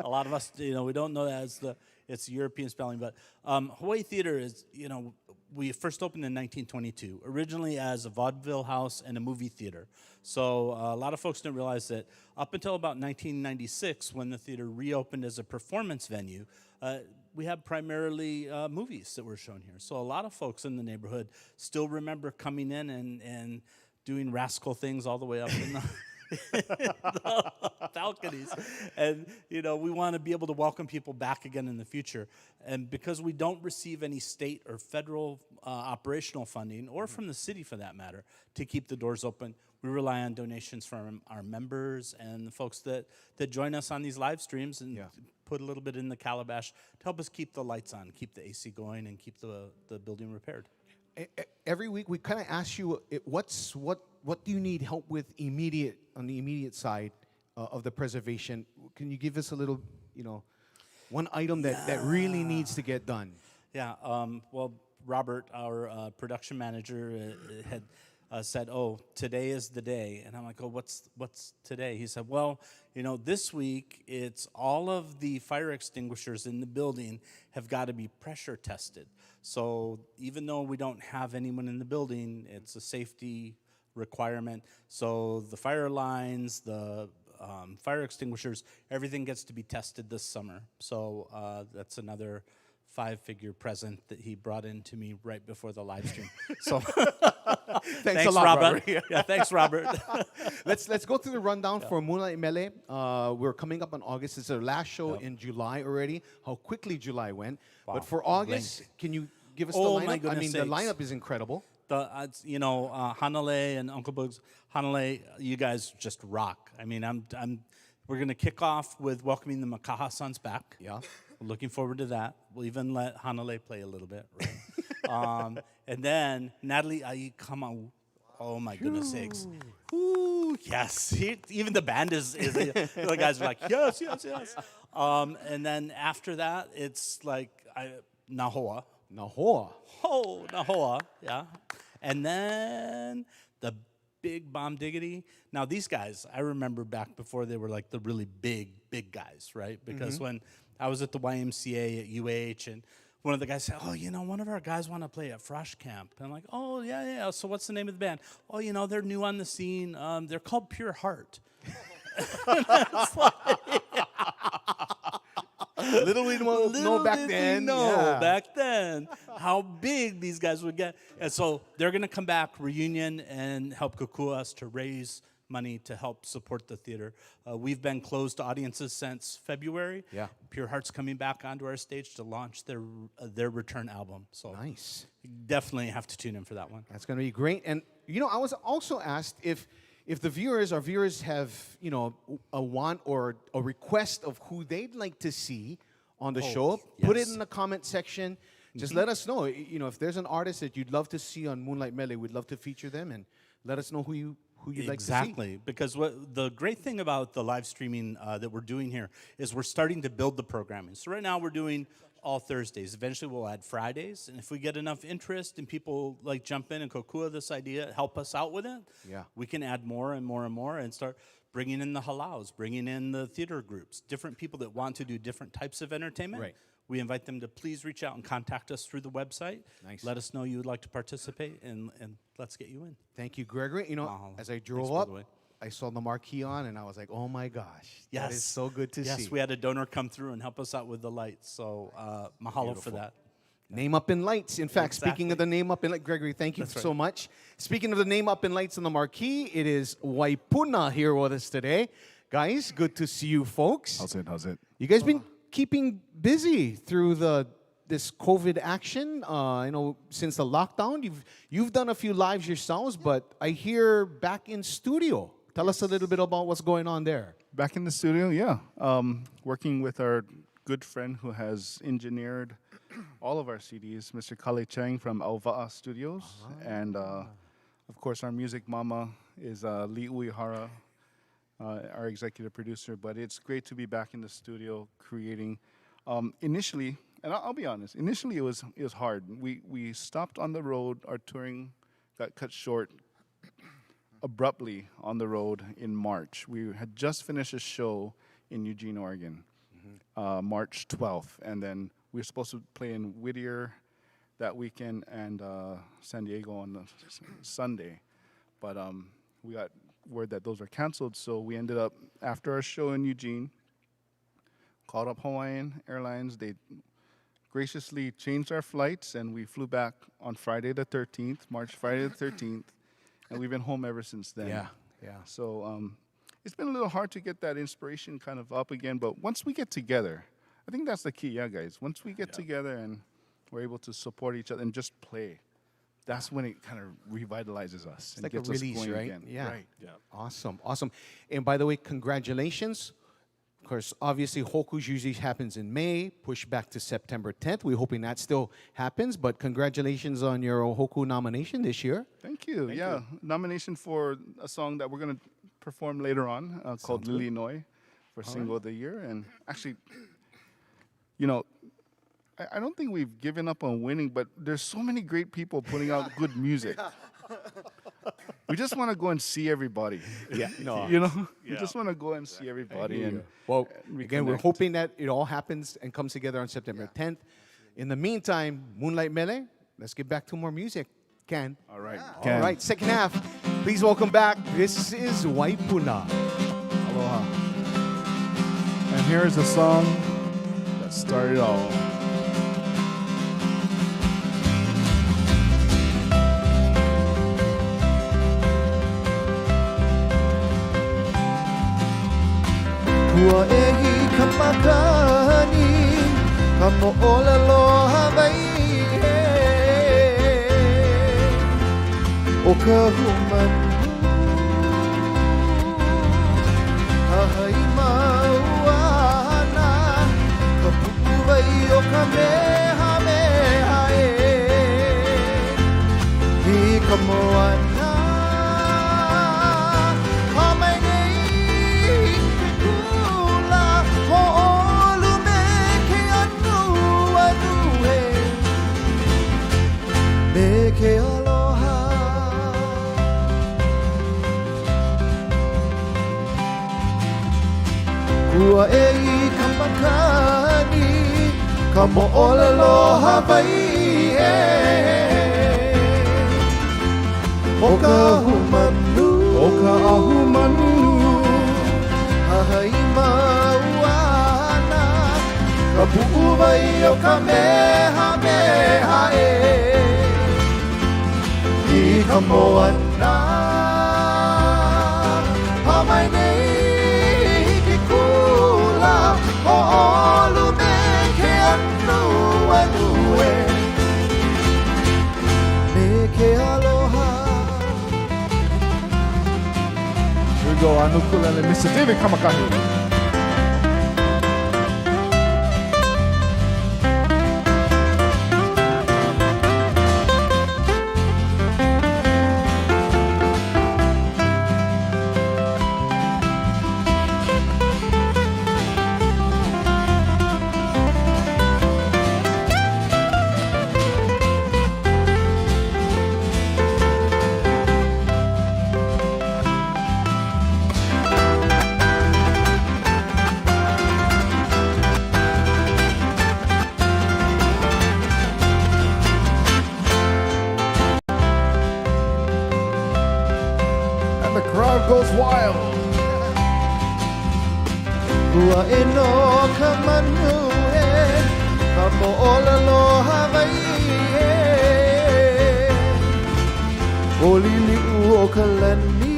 A lot of us, you know, we don't know that it's the European spelling, but Hawaii Theater is, you know, we first opened in 1922, originally as a vaudeville house and a movie theater. So a lot of folks didn't realize that up until about 1996, when the theater reopened as a performance venue, we had primarily movies that were shown here. So a lot of folks in the neighborhood still remember coming in and doing rascal things all the way up in the balconies. And, you know, we want to be able to welcome people back again in the future. And because we don't receive any state or federal operational funding, or from the city for that matter, to keep the doors open, we rely on donations from our members and the folks that join us on these live streams and put a little bit in the calabash to help us keep the lights on, keep the AC going, and keep the building repaired. Every week we kind of ask you, what do you need help with on the immediate side of the preservation? Can you give us a little, you know, one item that really needs to get done? Yeah, well, Robert, our production manager, had said, oh, today is the day. And I'm like, oh, what's today? He said, well, you know, this week, it's all of the fire extinguishers in the building have got to be pressure tested. So even though we don't have anyone in the building, it's a safety requirement. So the fire lines, the fire extinguishers, everything gets to be tested this summer. So that's another 5-figure present that he brought in to me right before the live stream. So thanks a lot, Robert. Yeah, thanks, Robert. Let's go through the rundown for Moonlight Mele. We're coming up on August. It's our last show in July already. How quickly July went. Wow. But for August, can you give us the lineup? My goodness the lineup is incredible. You know, Hanalei and Uncle Boog's. Hanalei, you guys just rock. I mean, we're going to kick off with welcoming the Makaha Sons back. Yeah. Looking forward to that. We'll even let Hanalei play a little bit. Right? And then Natalie Aikama. Oh my goodness sakes! Ooh, yes. Even the band is the guys are like yes. And then after that, it's like Nahoa. Oh, Nahoa. Yeah. And then the Big Bomb Diggity. Now these guys, I remember back before they were like the really big guys, right? Because when I was at the YMCA at UH, and one of the guys said, oh, you know, one of our guys want to play at Frosh Camp. And I'm like, oh, yeah. So what's the name of the band? Oh, you know, they're new on the scene. They're called Pure Heart. Little we know back then. Back then, how big these guys would get. And so they're going to come back, reunion, and help kukua us to raise money to help support the theater. We've been closed to audiences since February. Yeah. Pure Heart's coming back onto our stage to launch their return album. So nice. You definitely have to tune in for that one. That's going to be great. And you know, I was also asked if our viewers have, you know, a want or a request of who they'd like to see on the show, put it in the comment section. Just let us know. You know, if there's an artist that you'd love to see on Moonlight Mele, we'd love to feature them, and let us know who you'd like to see. Exactly, because the great thing about the live streaming that we're doing here is we're starting to build the programming. So right now we're doing all Thursdays. Eventually we'll add Fridays, and if we get enough interest and people like jump in and kokua this idea, help us out with it, we can add more and more and more and start bringing in the halaus, bringing in the theater groups, different people that want to do different types of entertainment. Right. we invite them to please reach out and contact us through the website. Nice. Let us know you would like to participate, and let's get you in. Thank you, Gregory. You know, as I drove by up, the way. I saw the marquee on, and I was like, oh my gosh. That is so good to see. Yes, we had a donor come through and help us out with the lights, so mahalo for that. Name Up in Lights. In fact, speaking of the Name Up in Lights, Gregory, thank you so much. Speaking of the Name Up in Lights on the marquee, it is Waipuna here with us today. Guys, good to see you folks. How's it? You guys been keeping busy through this COVID action. Since the lockdown, you've done a few lives yourselves, but I hear back in studio. Tell us a little bit about what's going on there. Back in the studio, yeah. Working with our good friend who has engineered all of our CDs, Mr. Kale Chang from Alva'a Studios. And, of course, our music mama is Lee Uehara, our executive producer. But it's great to be back in the studio creating. Initially, and I'll be honest, initially it was hard. We stopped on the road. Our touring got cut short abruptly on the road in March. We had just finished a show in Eugene, Oregon, March 12th. And then we were supposed to play in Whittier that weekend and San Diego on the Sunday. But we got word that those were canceled, so we ended up, after our show in Eugene, called up Hawaiian Airlines. They graciously changed our flights, and we flew back on Friday the 13th, Friday the 13th, and we've been home ever since then. Yeah. So it's been a little hard to get that inspiration kind of up again, but once we get together, I think that's the key, guys. Once we get together and we're able to support each other and just play, that's when it kind of revitalizes us. It's like a release, right? Again. Yeah. Right. Yeah. Awesome. And by the way, congratulations. Of course, obviously, Hoku's usually happens in May, pushed back to September 10th. We're hoping that still happens, but congratulations on your Hoku nomination this year. Thank you. Nomination for a song that we're going to perform later on called Lily Noi for Single of the Year. And actually, I don't think we've given up on winning, but there's so many great people putting out good music. We just want to go and see everybody. Yeah, no. We just want to go and see everybody. And again, we're hoping that it all happens and comes together on September 10th. In the meantime, Moonlight Mele, let's get back to more music. All right. All right, second half. Please welcome back. This is Waipuna. Aloha. And here is a song that started it all. Kua ehi ka makani ka mo'olelo Hawaii o ka humanu hahai mauana ka pu'uwai o ka mehameha i ka moana ke aloha Kua ei ka makani ka mo'olelo Hawaii o ka humanu o ka ahumanu hahai mauana ka pu'uwai o ka mehameha ka moana Hawai nei ki kula o olu me ke anu anue me ke aloha Here we go, Anukulele, Mr. David Kamakahi. goes wild. Kua e no ka manu he, ka mo'ola lo Hawaii he. O lili o ka lani,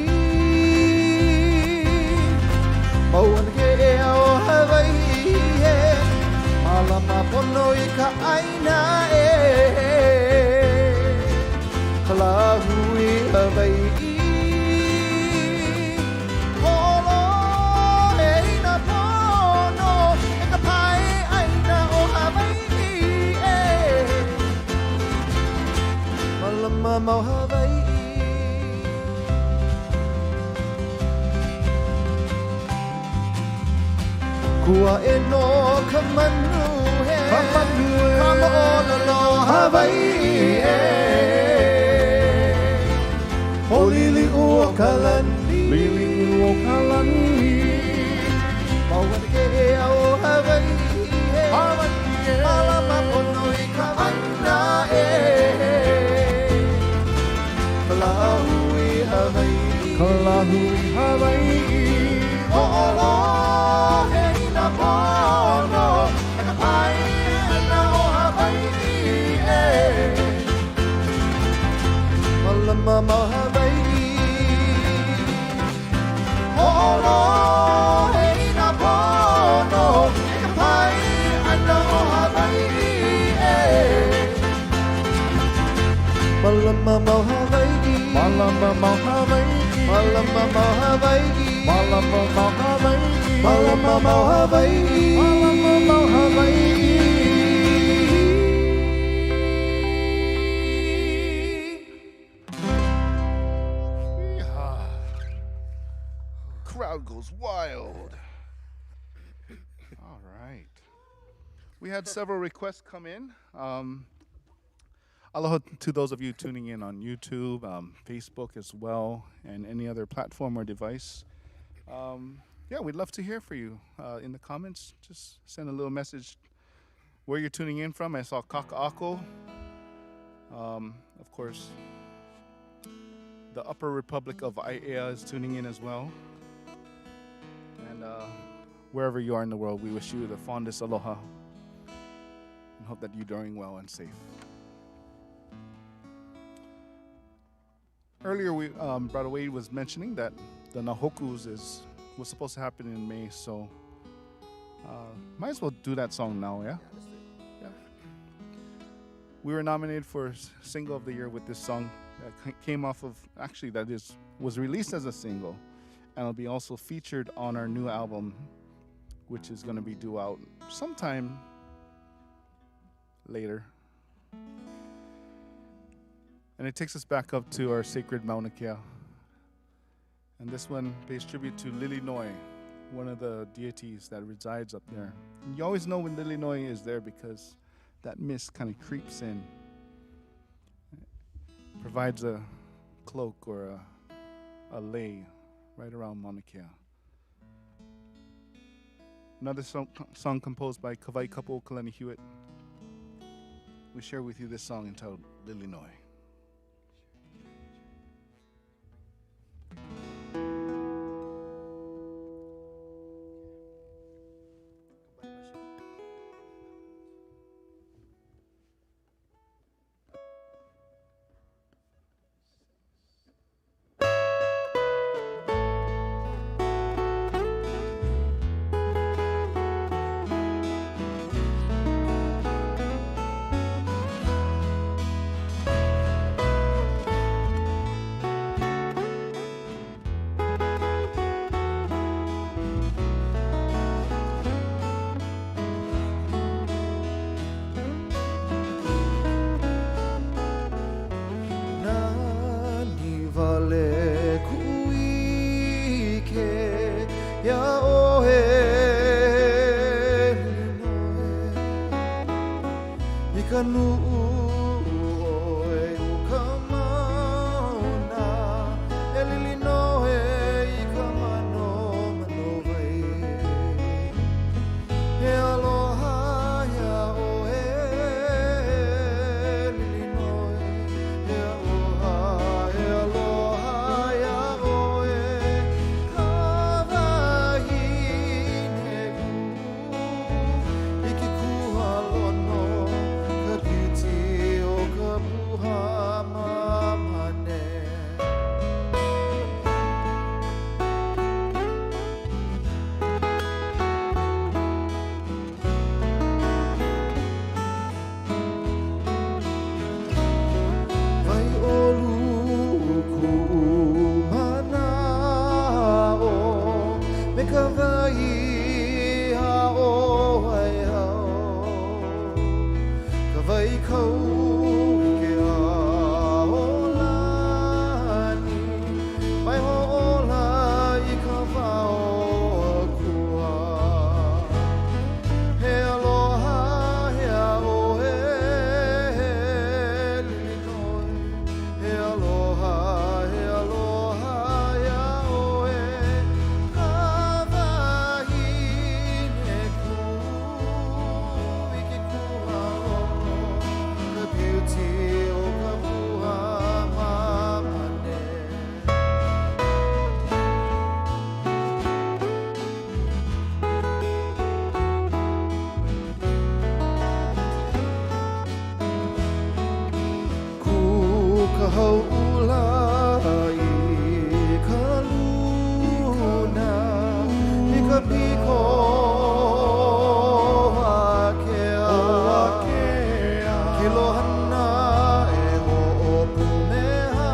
mauan ke e o Hawaii he. Malama pono I ka aina e, ka lahu I Hawaii. Mau Hawaii, kua e no ka manu he, ka mo'ola no Hawaii e. O lili ua ka lani, mauana ke e au Hawaii e. Malama pono I ka ana e, Kalahu I Hawaii. O'olo he ina pono, e ka pai ana o Hawaii e. Malama mau Hawaii. O'olo he ina pono, e ka pai ana o Hawaii e. Malama mau Hawaii. Malama mau Hawaii. Malama mau Hawaii. Malama mau Hawaii. Malama mau Hawaii. Malama mau Hawaii. Yeehaw. Crowd goes wild. All right. We had several requests come in. Aloha to those of you tuning in on YouTube, Facebook as well, and any other platform or device. Yeah, we'd love to hear from you in the comments. Just send a little message where you're tuning in from. I saw Kaka'ako. Of course, the Upper Republic of Aiea is tuning in as well. And wherever you are in the world, we wish you the fondest aloha and hope that you're doing well and safe. Earlier, Brother Wade was mentioning that the Nahokus was supposed to happen in May, so might as well do that song now, yeah? Yeah. We were nominated for Single of the Year with this song that came off of, actually was released as a single, and it'll be also featured on our new album, which is going to be due out sometime later. And it takes us back up to our sacred Mauna Kea. And this one pays tribute to Lilinoi, one of the deities that resides up there. And you always know when Lilinoi is there because that mist kind of creeps in. It provides a cloak or a lei right around Mauna Kea. Another song composed by Kawai Kapo Kalani Hewitt. We share with you this song entitled Lilinoi. haula I ka luna I ka piko akea ke lohana e ho'opumehana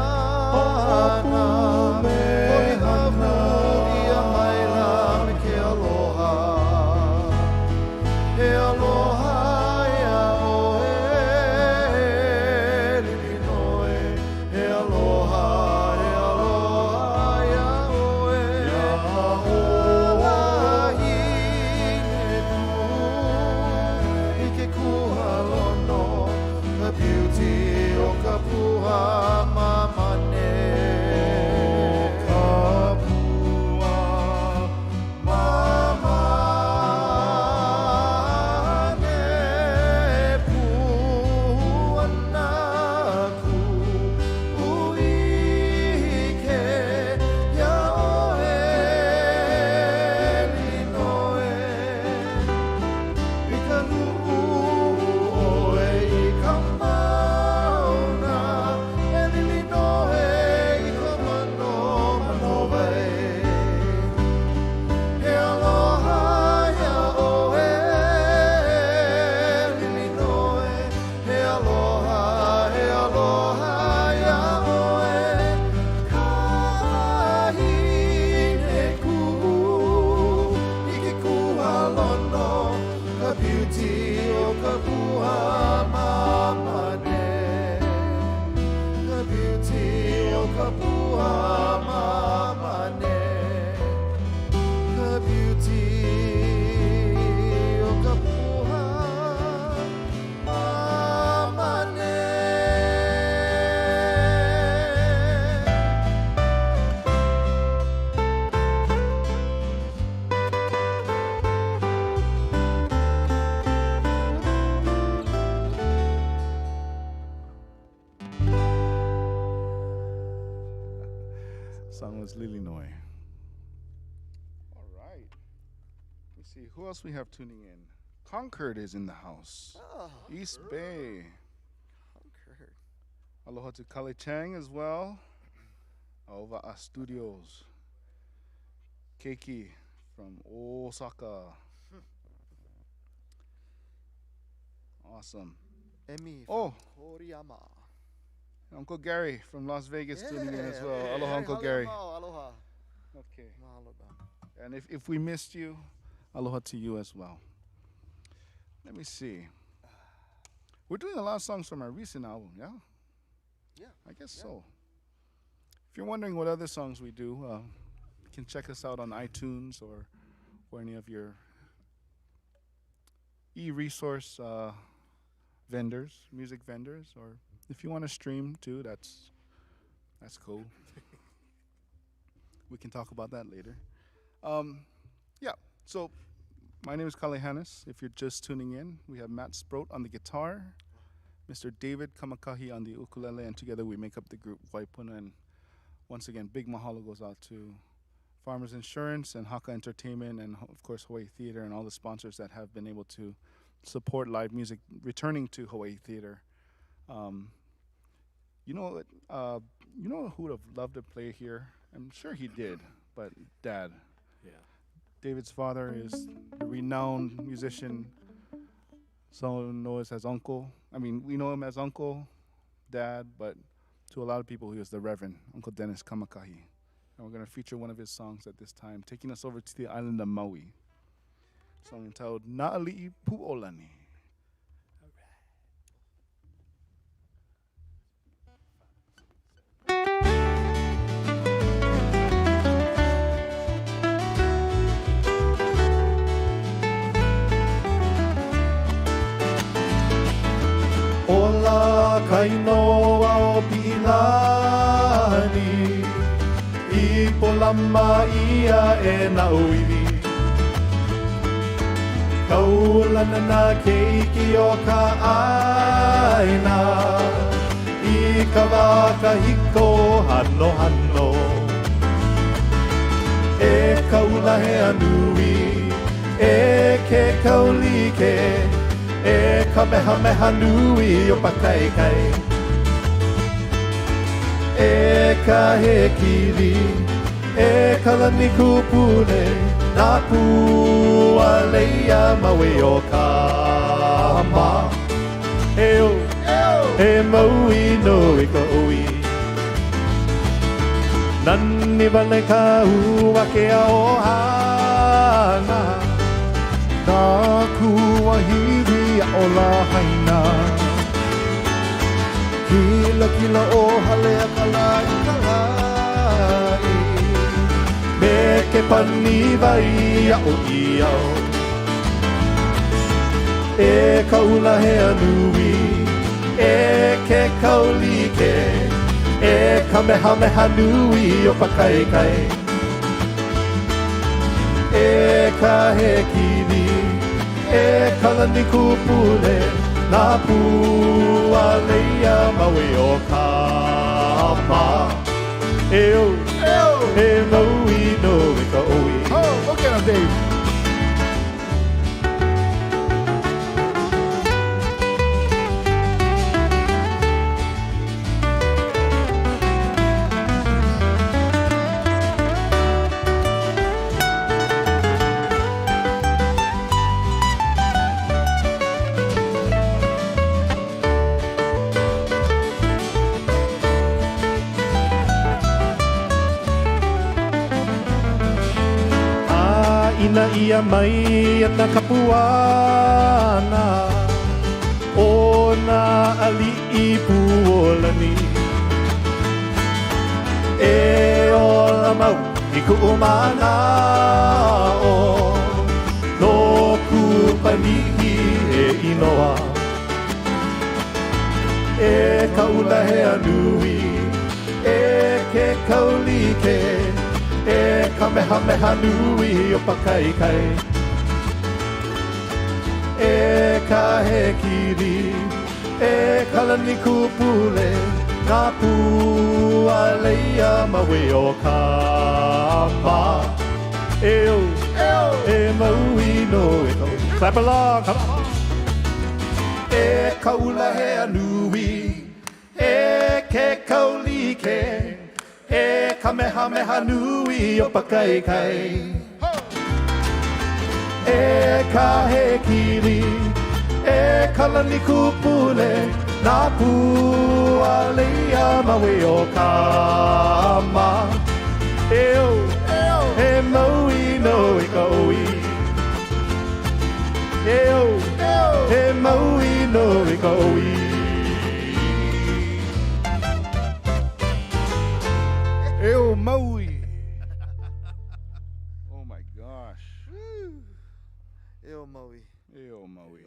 ho'opumehana ia maila me ke aloha he aloha ia oe lilinoe he aloha ia oe ia hoa hine I ke kuhalono ka beauty o ka puha mamane ka puha mamane puana ku uike ia oe linoe I ka lu'u oe I ka mauna e lilinoe I ka mano manowai he aloha ia oe lilinoe he aloha ia oe kahine ku'u I ke kuhalono ka beauty o ka puha mamane ka beauty o ka puha mamane ka beauty o ka puha mamane Song was Lilinoe. All right. Let's see who else we have tuning in. Concord is in the house. East Bay. Aloha to Kale Chang as well. Aova'a Studios. Keiki from Osaka. Awesome. Emi Oh. Koriyama. Uncle Gary from Las Vegas tuning in as well. Aloha, Uncle Gary. Aloha. Okay. Mahalo da. And if we missed you, aloha to you as well. Let me see. We're doing a lot of songs from our recent album, yeah? Yeah. I guess so. If you're wondering what other songs we do, you can check us out on iTunes or any of your e-resource vendors, music vendors, or if you want to stream too, that's cool. We can talk about that later. Yeah, so my name is Kale Hannes. If you're just tuning in, we have Matt Sproat on the guitar, Mr. David Kamakahi on the ukulele, and together we make up the group Waipuna. And once again, big mahalo goes out to Farmers Insurance and Haka Entertainment and, of course, Hawaii Theater and all the sponsors that have been able to support live music returning to Hawaii Theater. You know who would have loved to play here? I'm sure he did, but Dad. Yeah. David's father is a renowned musician. Some know us as Uncle. I mean, we know him as Uncle, Dad, but to a lot of people, he was the Reverend, Uncle Dennis Kamakahi. And we're going to feature one of his songs at this time, taking us over to the island of Maui. A song entitled Na'ali'i Pu'olani. Ola kainoa o Pilani I polama ia e na uiwi Kaulana na keiki o ka aina I ka waka hiko hano hano E kaula he anui E ke kaulike E kamehameha nui o pakaikai ka he kiri, e kalani kupule, nā pua leia mawe o ka ma. Eo, e maui no e ka oi. Nani vale ka ua ke a ohana, nā kua hiri a o la haina. Kila kila o hale a kalai, me ke pani vai a o iao. E kaula he anui, e ke kaulike, e kamehameha nui o pakaikai. E ka he kiri, e kalani kupule, nā pua leia maui o ka ma. Eo, e maui no e ka oi. Oh, look at him, Dave. Ina ia mai at nakapuana, o na ali I puolani. E o la mau I ku umana o, no ku panihi e inoa. E kaula he anui, e ke kaulike, e kamehameha nui o pakaikai. E ka he kiri, e kalani kupule, nā pua leia mawe o ka ma. Eo, e maui no e kau. Clap along, come on. E kaula he anui, e ke kaulike, e kamehameha nui o pakaikai. E ka he kiri, e kalani kupule, nā pua leia mawe o ka ma. Eo, e maui no e ka oi. Eo, e maui no e ka oi. Eo Maui. Oh my gosh. Eo Maui. Eo Maui.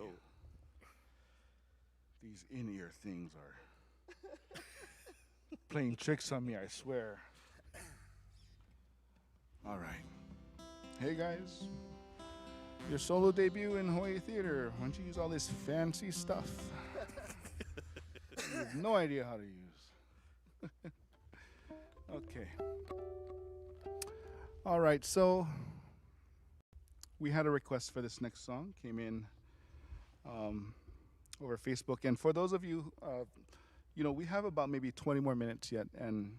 These in-ear things are playing tricks on me, I swear. All right. Hey guys. Your solo debut in Hawaii Theater. Why don't you use all this fancy stuff? You have no idea how to use. Okay. All right, so we had a request for this next song. Came in over Facebook. And for those of you, we have about maybe 20 more minutes yet. And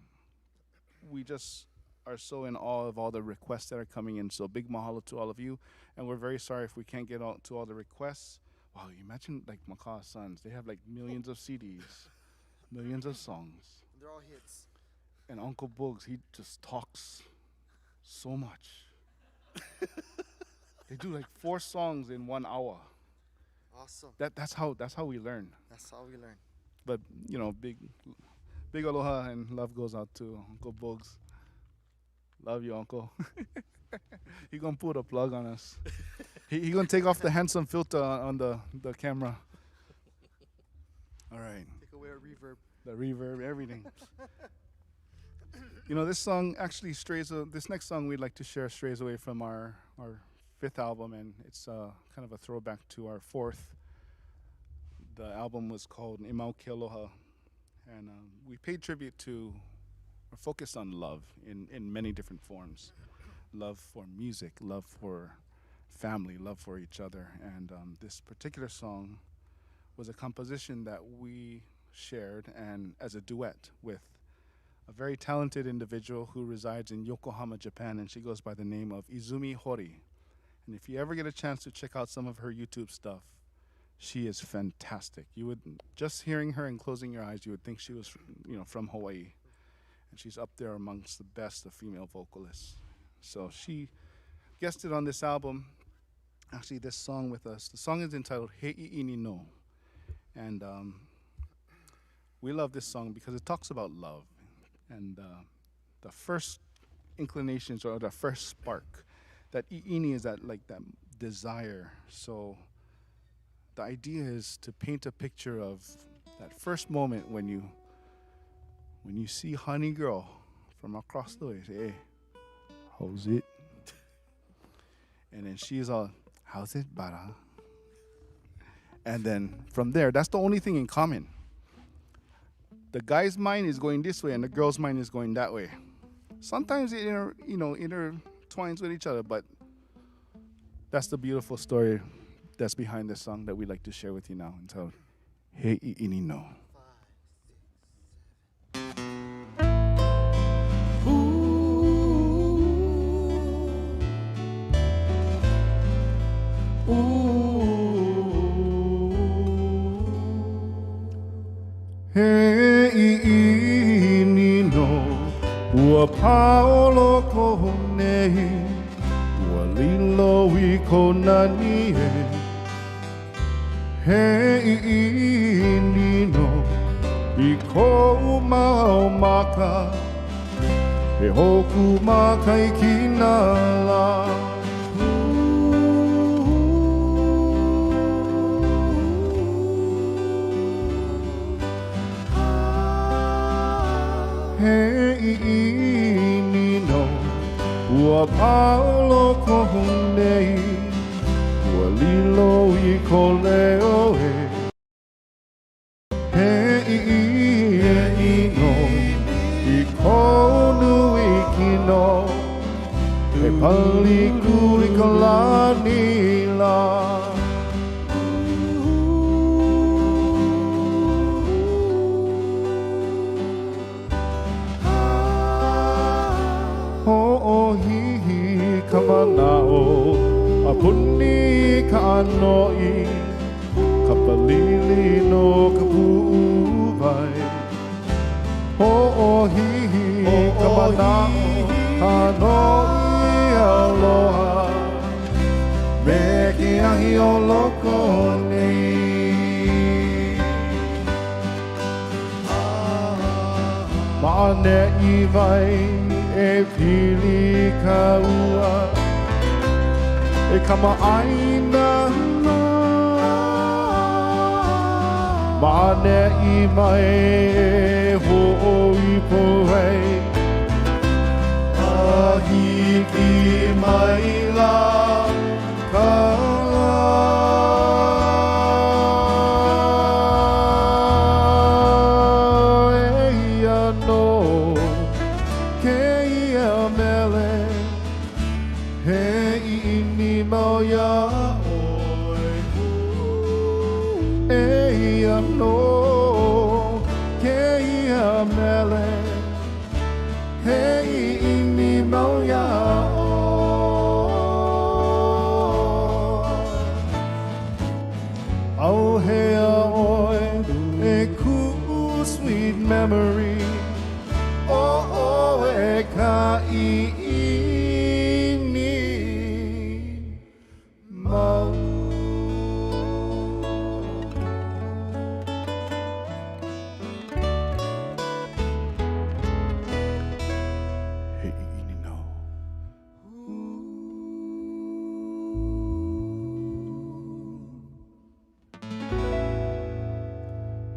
we just are so in awe of all the requests that are coming in. So big mahalo to all of you. And we're very sorry if we can't get out to all the requests. Wow, you imagine like Makaw's Sons. They have like millions of CDs, millions of songs. They're all hits. And Uncle Boogs, he just talks so much. They do like 4 songs in 1 hour. Awesome. That's how we learn. That's how we learn. But big aloha and love goes out to Uncle Boogs. Love you, Uncle. He gonna put a plug on us. He gonna take off the handsome filter on the camera. All right. Take away our reverb. The reverb, everything. This song actually this next song we'd like to share strays away from our 5th album, and it's kind of a throwback to our 4th. The album was called Imau Ke Aloha, and we paid tribute to, or focused on love in many different forms. Love for music, love for family, love for each other, and this particular song was a composition that we shared and as a duet with a very talented individual who resides in Yokohama, Japan, and she goes by the name of Izumi Hori. And if you ever get a chance to check out some of her YouTube stuff, she is fantastic. You would, just hearing her and closing your eyes, you would think she was, from Hawaii. And she's up there amongst the best of female vocalists. So she guested on this album, actually this song with us. The song is entitled Hei Ini no. And we love this song because it talks about love. And the first inclinations or the first spark, that I'ini is that desire. So the idea is to paint a picture of that first moment when you see honey girl from across the way, say, hey, how's it? And then she's all, how's it, bara? And then from there, that's the only thing in common. The guy's mind is going this way and the girl's mind is going that way. Sometimes it intertwines with each other, but that's the beautiful story that's behind this song that we'd like to share with you now. And so, Hei Ini no. Hei ini no, ua paolo ko nei, ua lilo I kona nie. Hei ini no, I kou mau maka, he hoku maka I kina la. Hei ini no, ua paolo ko nei, ua lilo I ko leo e. Hei ini no, I ko nui kino, e paliku I ka lani la. Kamanao, apuni ka anoi, kapalili no kapu'uvai. Ho'ohihi kamanao, anoi aloha, me ke ahi o loko nei. Ma'ane I vai, e pili ka ua, e kama aina na. Ma'ane I mai e ho'oi pohei, ahiki mai la ka memory. Oh, e ka ini mau. Hei ini no.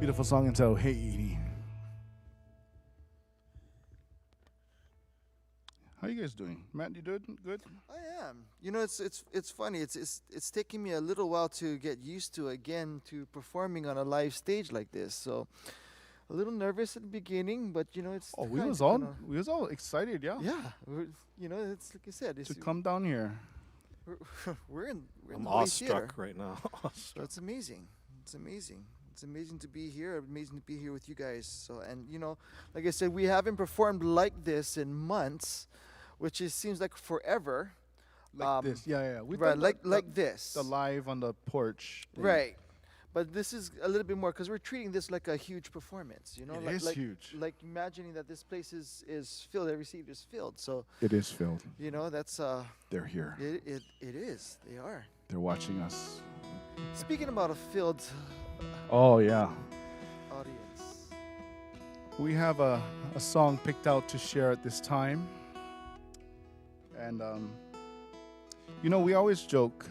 Beautiful song entitled Hei Ini. How you guys doing? Matt, you doing good? I am. You know, it's funny. It's taking me a little while to get used to performing on a live stage like this. So a little nervous at the beginning, but you know it's. Oh, we was all excited, yeah. Yeah, you know, it's like I said, it's to come down here. We're in I'm the Hawaii awestruck Theater. right now. So it's amazing. It's amazing. It's amazing to be here. Amazing to be here with you guys. So, and you know, like I said, we haven't performed like this in months, which seems like forever. Like this, yeah. We Right, did like this. The live on the porch thing. Right. But this is a little bit more because we're treating this like a huge performance, you know. It is huge. Like imagining that this place is filled, every seat is filled. So It is filled. you know that's They're here. it is. They are. They're watching us. Speaking about a filled Oh yeah. audience, We have a song picked out to share at this time. And you know, we always joke,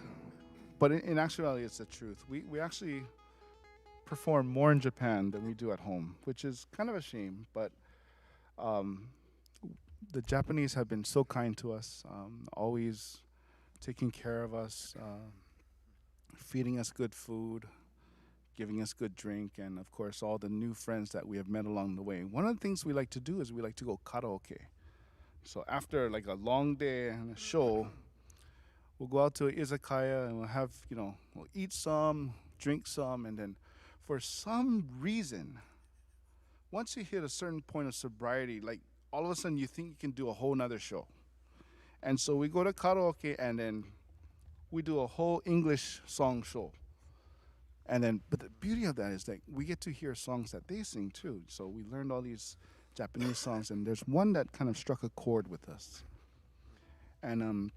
but in actuality it's the truth. We actually perform more in Japan than we do at home, which is kind of a shame, but the Japanese have been so kind to us, always taking care of us, feeding us good food, giving us good drink, and of course all the new friends that we have met along the way. One of the things we like to do is we like to go karaoke. So after like a long day and a show, we'll go out to an izakaya and we'll have, you know, we'll eat some, drink some, and then for some reason, once you hit a certain point of sobriety, like all of a sudden you think you can do a whole nother show. And so we go to karaoke and then we do a whole English song show. And then, but the beauty of that is that we get to hear songs that they sing too. So we learned all these Japanese songs, and there's one that kind of struck a chord with us. And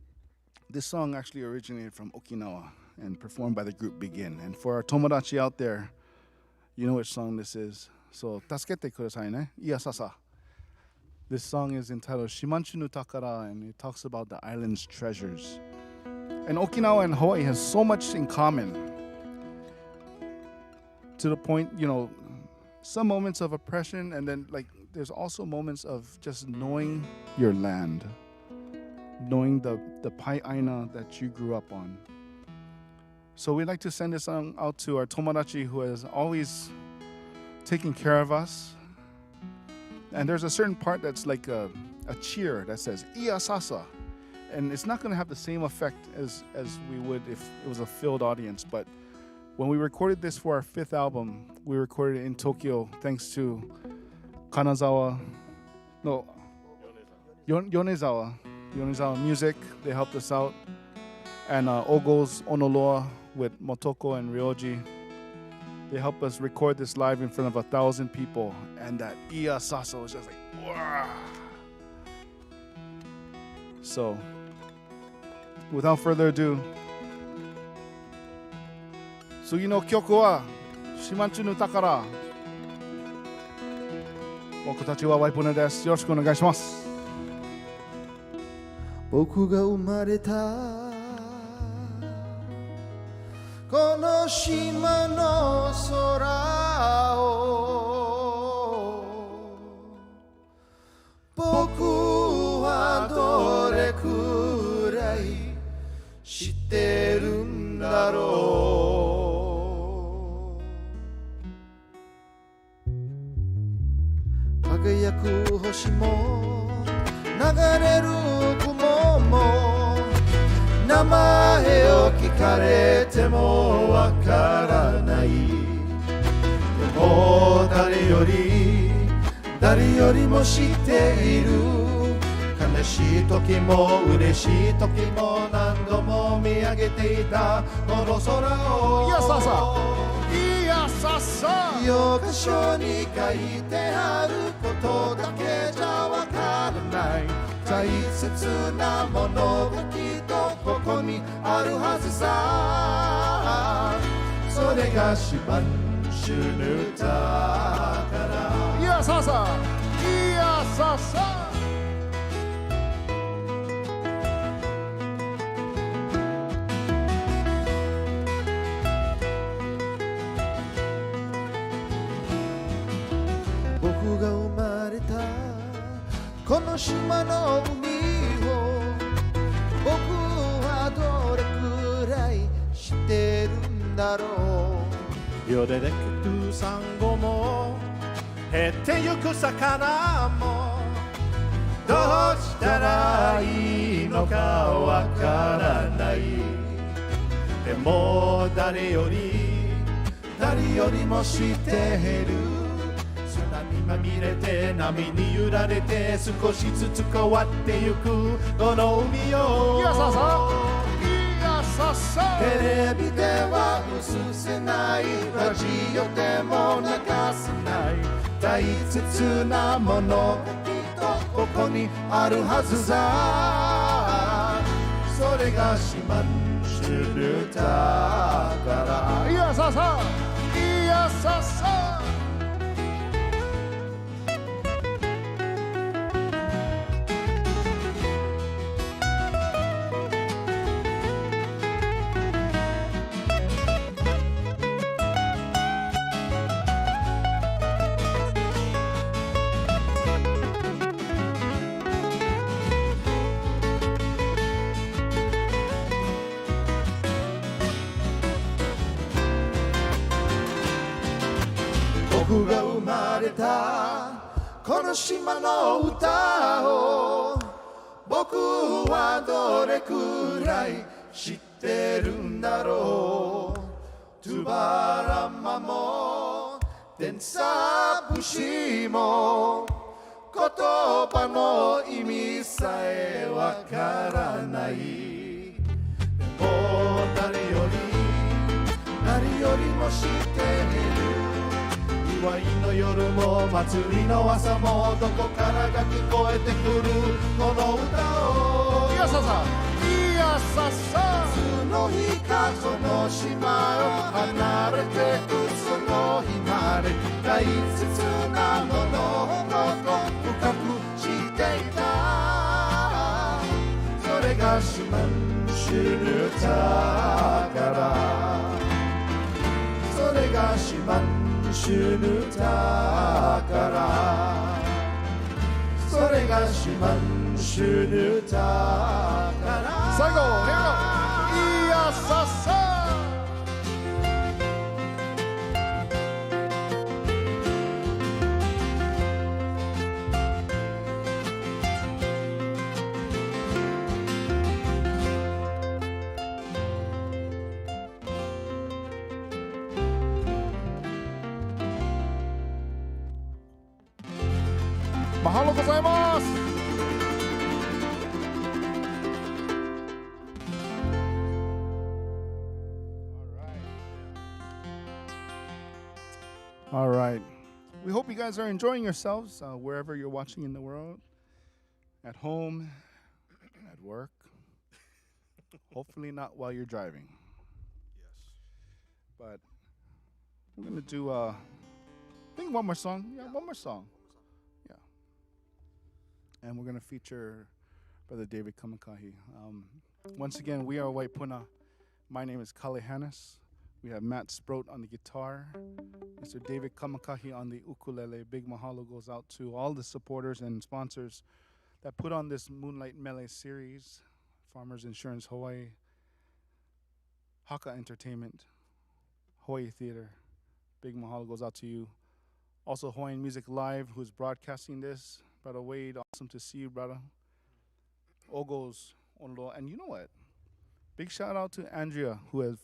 this song actually originated from Okinawa and performed by the group Begin. And for our tomodachi out there, you know which song this is. So, tasukete kudasai ne, Iyasasa. This song is entitled Shimanchu no Takara, and it talks about the island's treasures. And Okinawa and Hawaii has so much in common, to the point, you know, some moments of oppression, and then like there's also moments of just knowing your land, knowing the pai'aina that you grew up on. So we'd like to send this song out to our tomodachi who has always taken care of us. And there's a certain part that's like a cheer that says "Iya Sasa," and it's not going to have the same effect as we would if it was a filled audience. But when we recorded this for our 5th album, we recorded it in Tokyo thanks to Yonezawa Music. They helped us out, and Ogo's Onoloa with Motoko and Ryoji. They helped us record this live in front of 1,000 people, and that Iya Sasa was just like, wow. So, without further ado, Sugi no kyoku wa Shimanchu no Takara. Boku tachi wa Waipuna desu. Yoroshiku onegai shimasu. 僕が生まれたこの島の空を僕はどれくらい知ってるんだろう輝く星も流れる雲も名前を聞かれてもわからないでも誰よりも知っている悲しい時も嬉しい時も何度も見上げていたこの空をいやささ教科書に書いてあることだけじゃわからない大切なものがきっとここにあるはずさそれがシマンシュヌタからいやささいやささ僕が生まれたこの島の海を僕はどれくらい知ってるんだろうよででくるサンゴも減ってゆく魚もどうしたらいいのかわからないでも誰より誰よりも知ってる砂にまみれて波に揺られて少しずつ変わってゆくこの海よテレビでは映せないラジオでも流せない大切なものきっとここにあるはずさそれが島シルタからいやささいやささ僕が生まれたこの島の歌を僕はどれくらい知ってるんだろうトゥバラマもテンサ節も言葉の意味さえわからないでも誰よりも知っている祝いの夜も祭りの朝もどこからが聞こえてくるこの歌をいやささいやささいつの日かその島を離れてくその日まで大切なものを深く知っていたそれが島シルタからそれが島シュルタからそれがシマンシュルタから最後いやささマハロございます。All right. We hope you guys are enjoying yourselves wherever you're watching in the world, at home, at work. Hopefully not while you're driving. Yes. But we're going to do, I think one more song. Yeah, one more song. And we're going to feature Brother David Kamakahi. Once again, we are Waipuna. My name is Kale Hannes. We have Matt Sproat on the guitar, Mr. David Kamakahi on the ukulele. Big mahalo goes out to all the supporters and sponsors that put on this Moonlight Mele series, Farmers Insurance Hawaii, Haka Entertainment, Hawaii Theater. Big mahalo goes out to you. Also Hawaiian Music Live, who's broadcasting this. Brother Wade, awesome to see you, brother. Ogos, Onlo, and you know what? Big shout out to Andrea, who is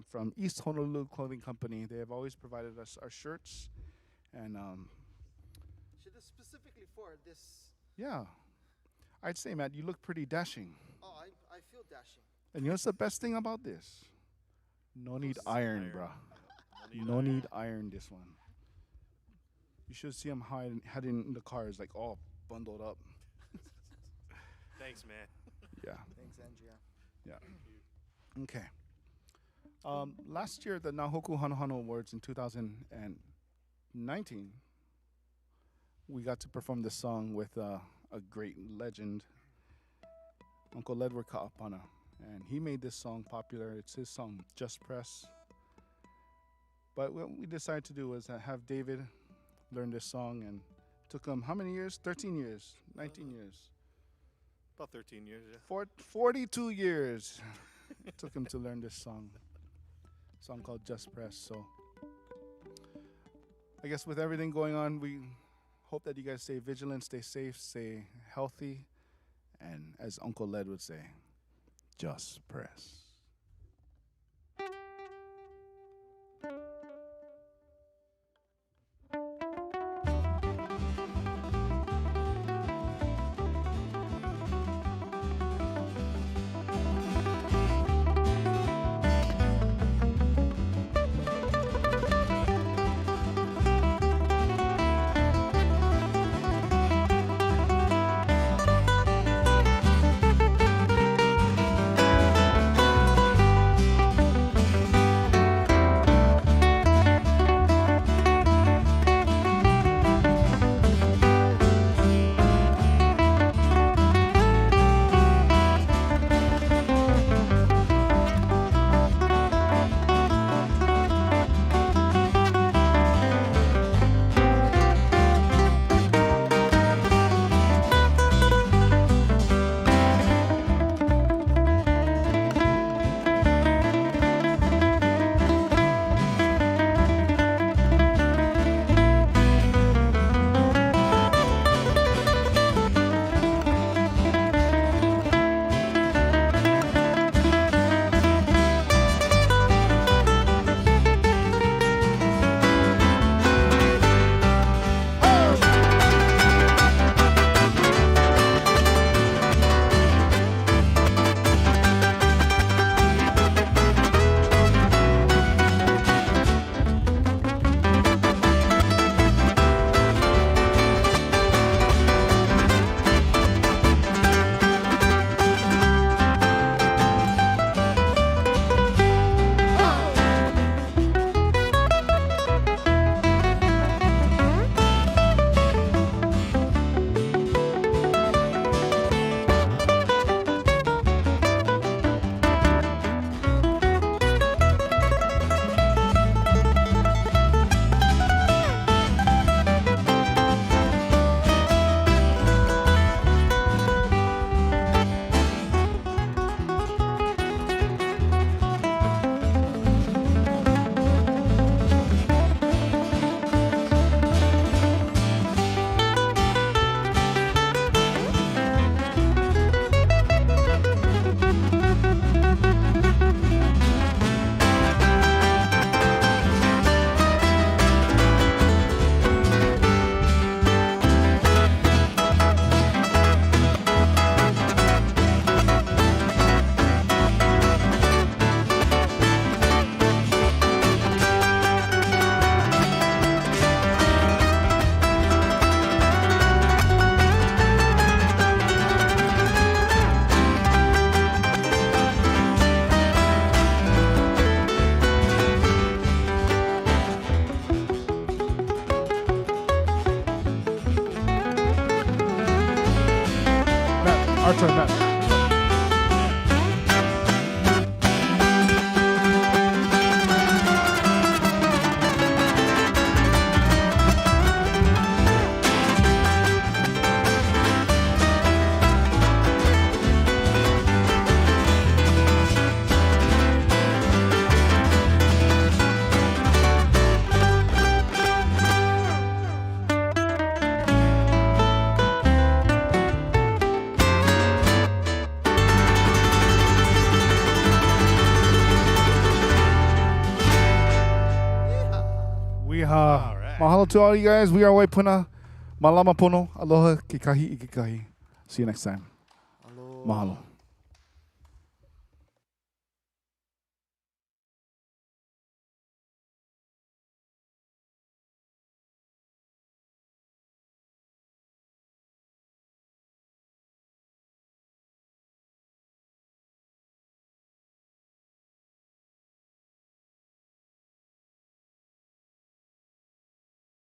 from East Honolulu Clothing Company. They have always provided us our shirts, and Should this specifically for this? Yeah, I'd say, Matt, you look pretty dashing. Oh, I feel dashing. And you know what's the best thing about this? No need iron, bro. No need iron this one. You should see him hiding in the cars, like all bundled up. Thanks, man. Yeah. Thanks, Andrea. Yeah. Okay. Last year, the Nahoku Hanohano Awards in 2019, we got to perform this song with a great legend, Uncle Edward Ka'apana. And he made this song popular. It's his song, Just Press. But what we decided to do was have David learn this song, and took him how many years? 13 years, 19 years. About 13 years, yeah. 42 years it took him to learn this song called Just Press. So I guess with everything going on, we hope that you guys stay vigilant, stay safe, stay healthy, and as Uncle Led would say, just press. Our turn, Matt. Mahalo to all you guys. We are Waipuna. Malama pono. Aloha ke kahi i ke kahi. See you next time. Mahalo.